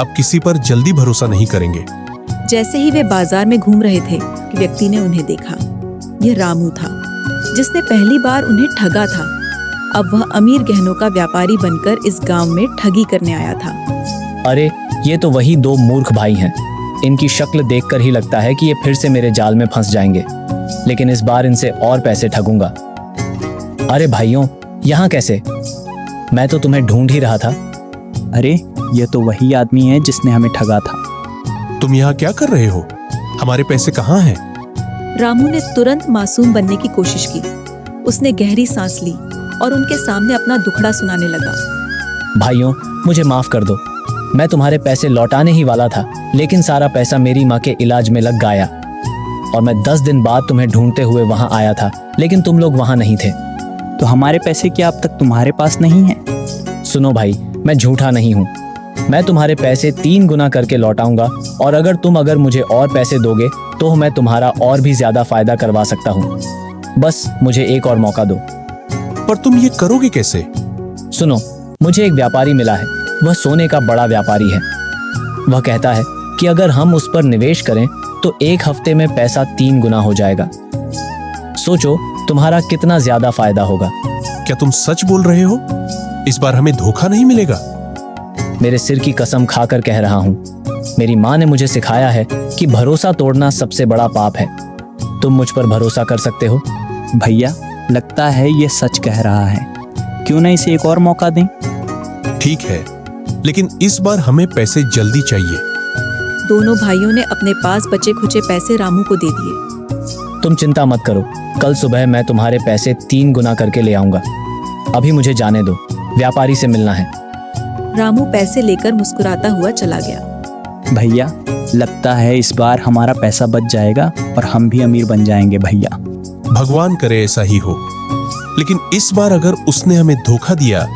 Speaker 6: अब किसी पर जल्दी भरोसा नहीं करेंगे।
Speaker 2: जैसे ही वे बाजार में घूम रहे थे कि व्यक्ति ने उन्हें देखा। यह रामू था, जिसने पहली बार उन्हें ठगा था। अब वह अमीर गहनों का व्यापारी बनकर इस गांव में ठगी करने आया था।
Speaker 7: अरे, ये तो वही 2 मूर्ख भाई हैं। इनकी शक्ल देखकर ही लगता है कि ये फिर से मेरे जाल में फंस जाएंगे, लेकिन इस बार इनसे और पैसे ठगूंगा। अरे भाइयों, यहाँ कैसे? मैं तो तुम्हें ढूंढ ही रहा था।
Speaker 14: अरे, ये तो वही आदमी है जिसने हमें ठगा था।
Speaker 6: तुम यहाँ क्या कर रहे हो? हमारे पैसे कहाँ हैं?
Speaker 2: रामू ने तुरंत मासूम बनने की कोशिश की। उसने गहरी सांस ली और उनके सामने अपना दुखड़ा सुनाने लगा।
Speaker 7: भाइयों, मुझे माफ कर दो। मैं तुम्हारे पैसे लौटाने ही वाला था, लेकिन सारा पैसा मेरी माँ के इलाज में लग गया और मैं 10 दिन बाद तुम्हें ढूंढते हुए वहां आया था, लेकिन तुम लोग वहां नहीं थे।
Speaker 14: तो हमारे पैसे क्या अब तक तुम्हारे पास नहीं है?
Speaker 7: सुनो भाई, मैं झूठा नहीं हूँ। मैं तुम्हारे पैसे 3 गुना करके लौटाऊंगा, और अगर मुझे और पैसे दोगे तो मैं तुम्हारा और भी ज्यादा फायदा करवा सकता हूँ। बस मुझे एक और मौका दो।
Speaker 6: पर तुम ये करोगे कैसे?
Speaker 7: सुनो, मुझे एक व्यापारी मिला है। वह सोने का बड़ा व्यापारी है। वह कहता है कि अगर हम उस पर निवेश करें तो 1 हफ्ते में पैसा 3 गुना हो जाएगा। सोचो तुम्हारा कितना ज्यादा फायदा होगा।
Speaker 6: क्या तुम सच बोल रहे हो? इस बार हमें धोखा नहीं मिलेगा?
Speaker 7: मेरे सिर की कसम खाकर कह रहा हूँ। मेरी माँ ने मुझे सिखाया है कि भरोसा तोड़ना सबसे बड़ा पाप है। तुम मुझ पर भरोसा कर सकते हो?
Speaker 14: भैया, लगता है ये सच कह रहा है। क्यों ना इसे एक और मौका दें?
Speaker 6: ठीक है, लेकिन इस बार हमें पैसे जल्दी चाहिए।
Speaker 2: दोनों भाइयों ने अपने पास बचे खुचे पैसे रामू को दे दिए।
Speaker 7: तुम चिंता मत करो, कल सुबह मैं तुम्हारे पैसे 3 गुना करके ले आऊंगा। अभी मुझे जाने दो, व्यापारी से मिलना है।
Speaker 2: रामू पैसे लेकर मुस्कुराता हुआ चला गया।
Speaker 14: भैया, लगता है इस बार हमारा पैसा बच जाएगा और हम भी अमीर बन जाएंगे भैया।
Speaker 6: भगवान करे ऐसा ही हो, लेकिन इस बार अगर उसने हमें धोखा दिया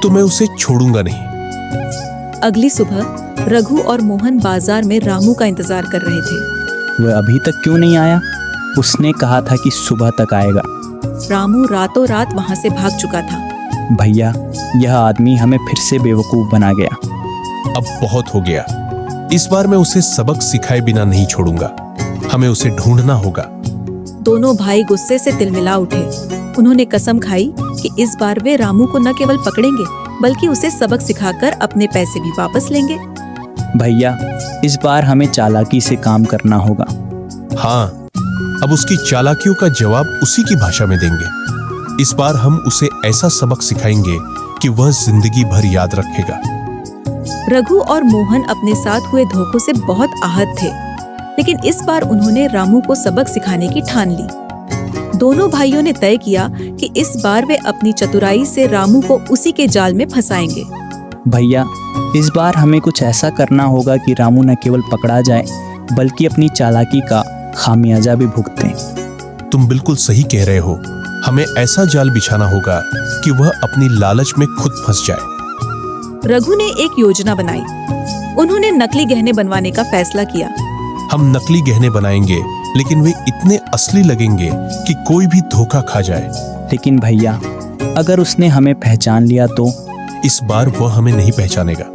Speaker 6: तो मैं उसे छोड़ूंगा नहीं।
Speaker 2: अगली सुबह रघु और मोहन बाजार में रामू का इंतजार कर रहे थे।
Speaker 14: वह अभी तक क्यों नहीं आया? उसने कहा था कि सुबह तक आएगा।
Speaker 2: रामू रातों रात वहां से भाग चुका था।
Speaker 14: भैया, यह आदमी हमें फिर से बेवकूफ बना गया।
Speaker 6: अब बहुत हो गया। इस बार मैं उसे सबक सिखाए बिना नहीं छोड़ूंगा। हमें उसे ढूंढना होगा।
Speaker 2: दोनों भाई गुस्से से तिलमिला उठे। उन्होंने कसम खाई कि इस बार वे रामू को न केवल पकड़ेंगे बल्कि उसे सबक सिखाकर अपने पैसे भी वापस लेंगे।
Speaker 14: भैया, इस बार हमें चालाकी से काम करना होगा।
Speaker 6: हाँ, अब उसकी चालाकियों का जवाब उसी की भाषा में देंगे। इस बार हम उसे ऐसा सबक सिखाएंगे कि वह जिंदगी भर याद रखेगा।
Speaker 2: रघु और मोहन अपने साथ हुए धोखों से बहुत आहत थे, लेकिन इस बार उन्होंने रामू को सबक सिखाने की ठान ली। दोनों भाइयों ने तय किया कि इस बार वे अपनी चतुराई से रामू को उसी के जाल में फंसाएंगे।
Speaker 14: भैया, इस बार हमें कुछ ऐसा करना होगा कि रामू न केवल पकड़ा जाए बल्कि अपनी चालाकी का खामियाजा भी भुगते।
Speaker 6: तुम बिल्कुल सही कह रहे हो। हमें ऐसा जाल बिछाना होगा कि वह अपनी लालच में खुद फंस जाए।
Speaker 2: रघु ने एक योजना बनाई। उन्होंने नकली गहने बनवाने का फैसला किया।
Speaker 6: हम नकली गहने बनाएंगे, लेकिन वे इतने असली लगेंगे कि कोई भी धोखा खा जाए।
Speaker 14: लेकिन भैया, अगर उसने हमें पहचान लिया तो?
Speaker 6: इस बार वह हमें नहीं पहचानेगा।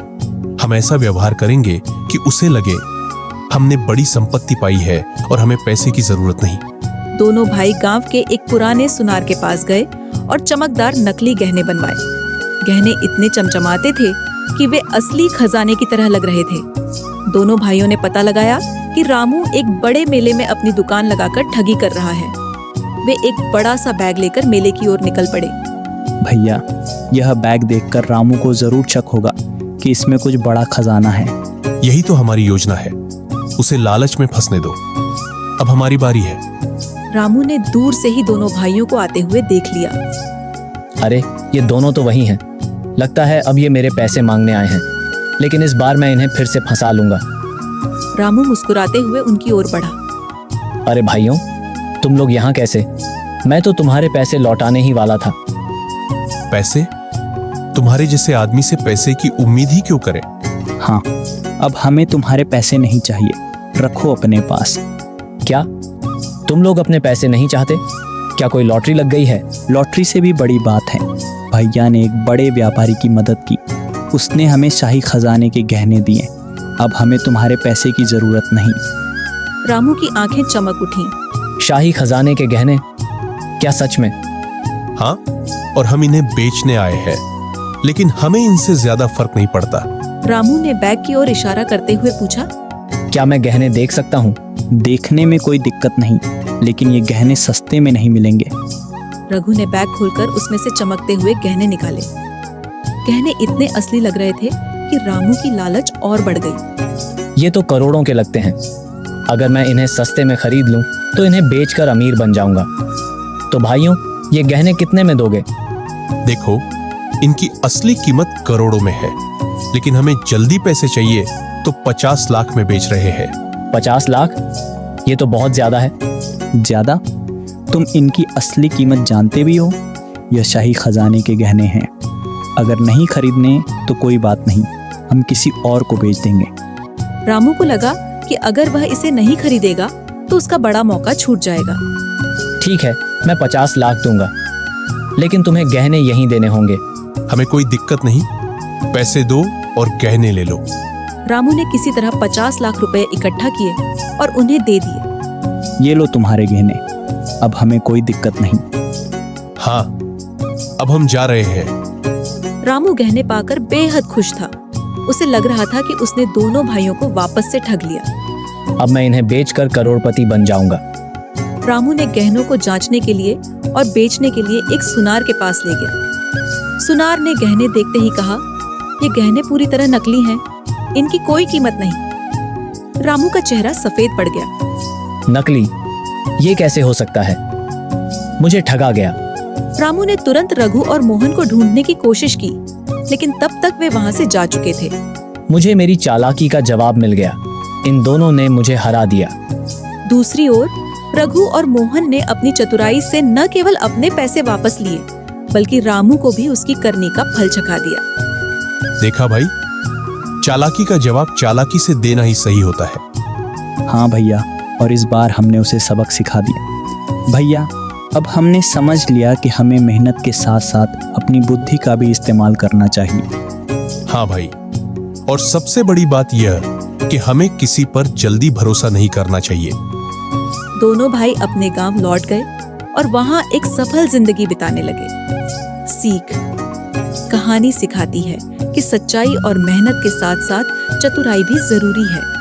Speaker 6: हम ऐसा व्यवहार करेंगे कि उसे लगे हमने बड़ी संपत्ति पाई है और हमें पैसे की जरूरत नहीं।
Speaker 2: दोनों भाई गांव के एक पुराने सुनार के पास गए और चमकदार नकली गहने बनवाए। गहने इतने चमचमाते थे कि वे असली खजाने की तरह लग रहे थे। दोनों भाइयों ने पता लगाया कि रामू एक बड़े मेले में अपनी दुकान लगाकर ठगी कर रहा है। वे एक बड़ा सा बैग लेकर मेले की ओर निकल पड़े।
Speaker 14: भैया, यह बैग देखकर रामू को जरूर शक होगा कि इसमें कुछ बड़ा खजाना है।
Speaker 6: यही तो हमारी योजना है। उसे लालच में फंसने दो। अब हमारी बारी है।
Speaker 2: रामू ने दूर से ही दोनों भाइयों को आते हुए देख लिया।
Speaker 7: अरे, ये दोनों तो वही हैं। लगता है अब ये मेरे पैसे मांगने आए हैं, लेकिन इस बार मैं इन्हें फिर से फंसा लूंगा।
Speaker 2: रामू मुस्कुराते हुए उनकी ओर बढ़ा।
Speaker 7: अरे भाइयों, तुम लोग यहाँ कैसे? मैं तो तुम्हारे पैसे लौटाने ही वाला था।
Speaker 6: पैसे? तुम्हारे जैसे आदमी से पैसे की उम्मीद ही क्यों करें?
Speaker 14: हाँ, अब हमें तुम्हारे पैसे नहीं चाहिए, रखो अपने पास।
Speaker 7: क्या तुम लोग अपने पैसे नहीं चाहते? क्या कोई लॉटरी लग गई है?
Speaker 14: लॉटरी से भी बड़ी बात है। भैया ने एक बड़े व्यापारी की मदद की। उसने हमें शाही खजाने के गहने दिए। अब हमें तुम्हारे पैसे की जरूरत नहीं।
Speaker 2: रामू की आंखें चमक उठी।
Speaker 7: शाही खजाने के गहने? क्या सच में?
Speaker 6: हाँ, और हम इन्हें बेचने आए हैं, लेकिन हमें इनसे ज्यादा फर्क नहीं पड़ता।
Speaker 2: रामू ने बैग की ओर इशारा करते हुए पूछा,
Speaker 7: क्या मैं गहने देख सकता हूँ?
Speaker 14: देखने में कोई दिक्कत नहीं, लेकिन ये गहने सस्ते में नहीं मिलेंगे।
Speaker 2: रघु ने बैग खोलकर उसमें से चमकते हुए गहने निकाले। गहने इतने असली लग रहे थे कि रामू की लालच और बढ़ गई।
Speaker 7: ये तो करोड़ों के लगते हैं। अगर मैं इन्हें सस्ते में खरीद लूं तो इन्हें बेचकर अमीर बन जाऊंगा। तो भाइयों, ये गहने कितने में दोगे?
Speaker 6: देखो, इनकी असली कीमत करोड़ों में है, लेकिन हमें जल्दी पैसे चाहिए तो 50 लाख में बेच रहे हैं।
Speaker 7: 50 लाख? ये तो बहुत ज्यादा है।
Speaker 14: ज्यादा? तुम इनकी असली कीमत जानते भी हो? यह शाही खजाने के गहने हैं। अगर नहीं खरीदने तो कोई बात नहीं, हम किसी और को बेच देंगे।
Speaker 2: रामू को लगा कि अगर वह इसे नहीं खरीदेगा तो उसका बड़ा मौका छूट जाएगा।
Speaker 7: ठीक है, मैं 50 लाख दूंगा, लेकिन तुम्हें गहने यहीं देने होंगे।
Speaker 6: हमें कोई दिक्कत नहीं, पैसे दो और गहने ले लो।
Speaker 2: रामू ने किसी तरह 50 लाख रुपए इकट्ठा किए और उन्हें दे दिए।
Speaker 14: ये लो तुम्हारे गहने, अब हमें कोई दिक्कत नहीं।
Speaker 6: हाँ, अब हम जा रहे हैं।
Speaker 2: रामू गहने पाकर बेहद खुश था। उसे लग रहा था कि उसने दोनों भाइयों को वापस से ठग लिया।
Speaker 7: अब मैं इन्हें बेचकर करोड़पति बन जाऊंगा।
Speaker 2: रामू ने गहनों को जांचने के लिए और बेचने के लिए एक सुनार के पास ले गया। सुनार ने गहने देखते ही कहा, ये गहने पूरी तरह नकली हैं, इनकी कोई कीमत नहीं। रामू का चेहरा सफेद पड़ गया।
Speaker 7: नकली? ये कैसे हो सकता है? मुझे ठगा गया।
Speaker 2: रामू ने तुरंत रघु और मोहन को ढूंढने की कोशिश की, लेकिन तब तक वे वहां से जा चुके थे।
Speaker 7: मुझे मेरी चालाकी का जवाब मिल गया। इन दोनों ने मुझे हरा दिया।
Speaker 2: दूसरी ओर रघु और मोहन ने अपनी चतुराई से न केवल अपने पैसे वापस लिए, बल्कि रामू को भी उसकी करनी का फल चखा दिया।
Speaker 6: देखा भाई, चालाकी का जवाब चालाकी से देना ही सही होता है।
Speaker 14: हाँ भैया, और इस बार हमने उसे सबक सिखा दिया। भैया, अब हमने समझ लिया कि हमें मेहनत के साथ साथ अपनी बुद्धि का भी इस्तेमाल करना चाहिए।
Speaker 6: हाँ भाई, और सबसे बड़ी बात यह कि हमें किसी पर जल्दी भरोसा नहीं करना चाहिए।
Speaker 2: दोनों भाई अपने गांव लौट गए और वहां एक सफल जिंदगी बिताने लगे। सीख: कहानी सिखाती है कि सच्चाई और मेहनत के साथ साथ चतुराई भी जरूरी है।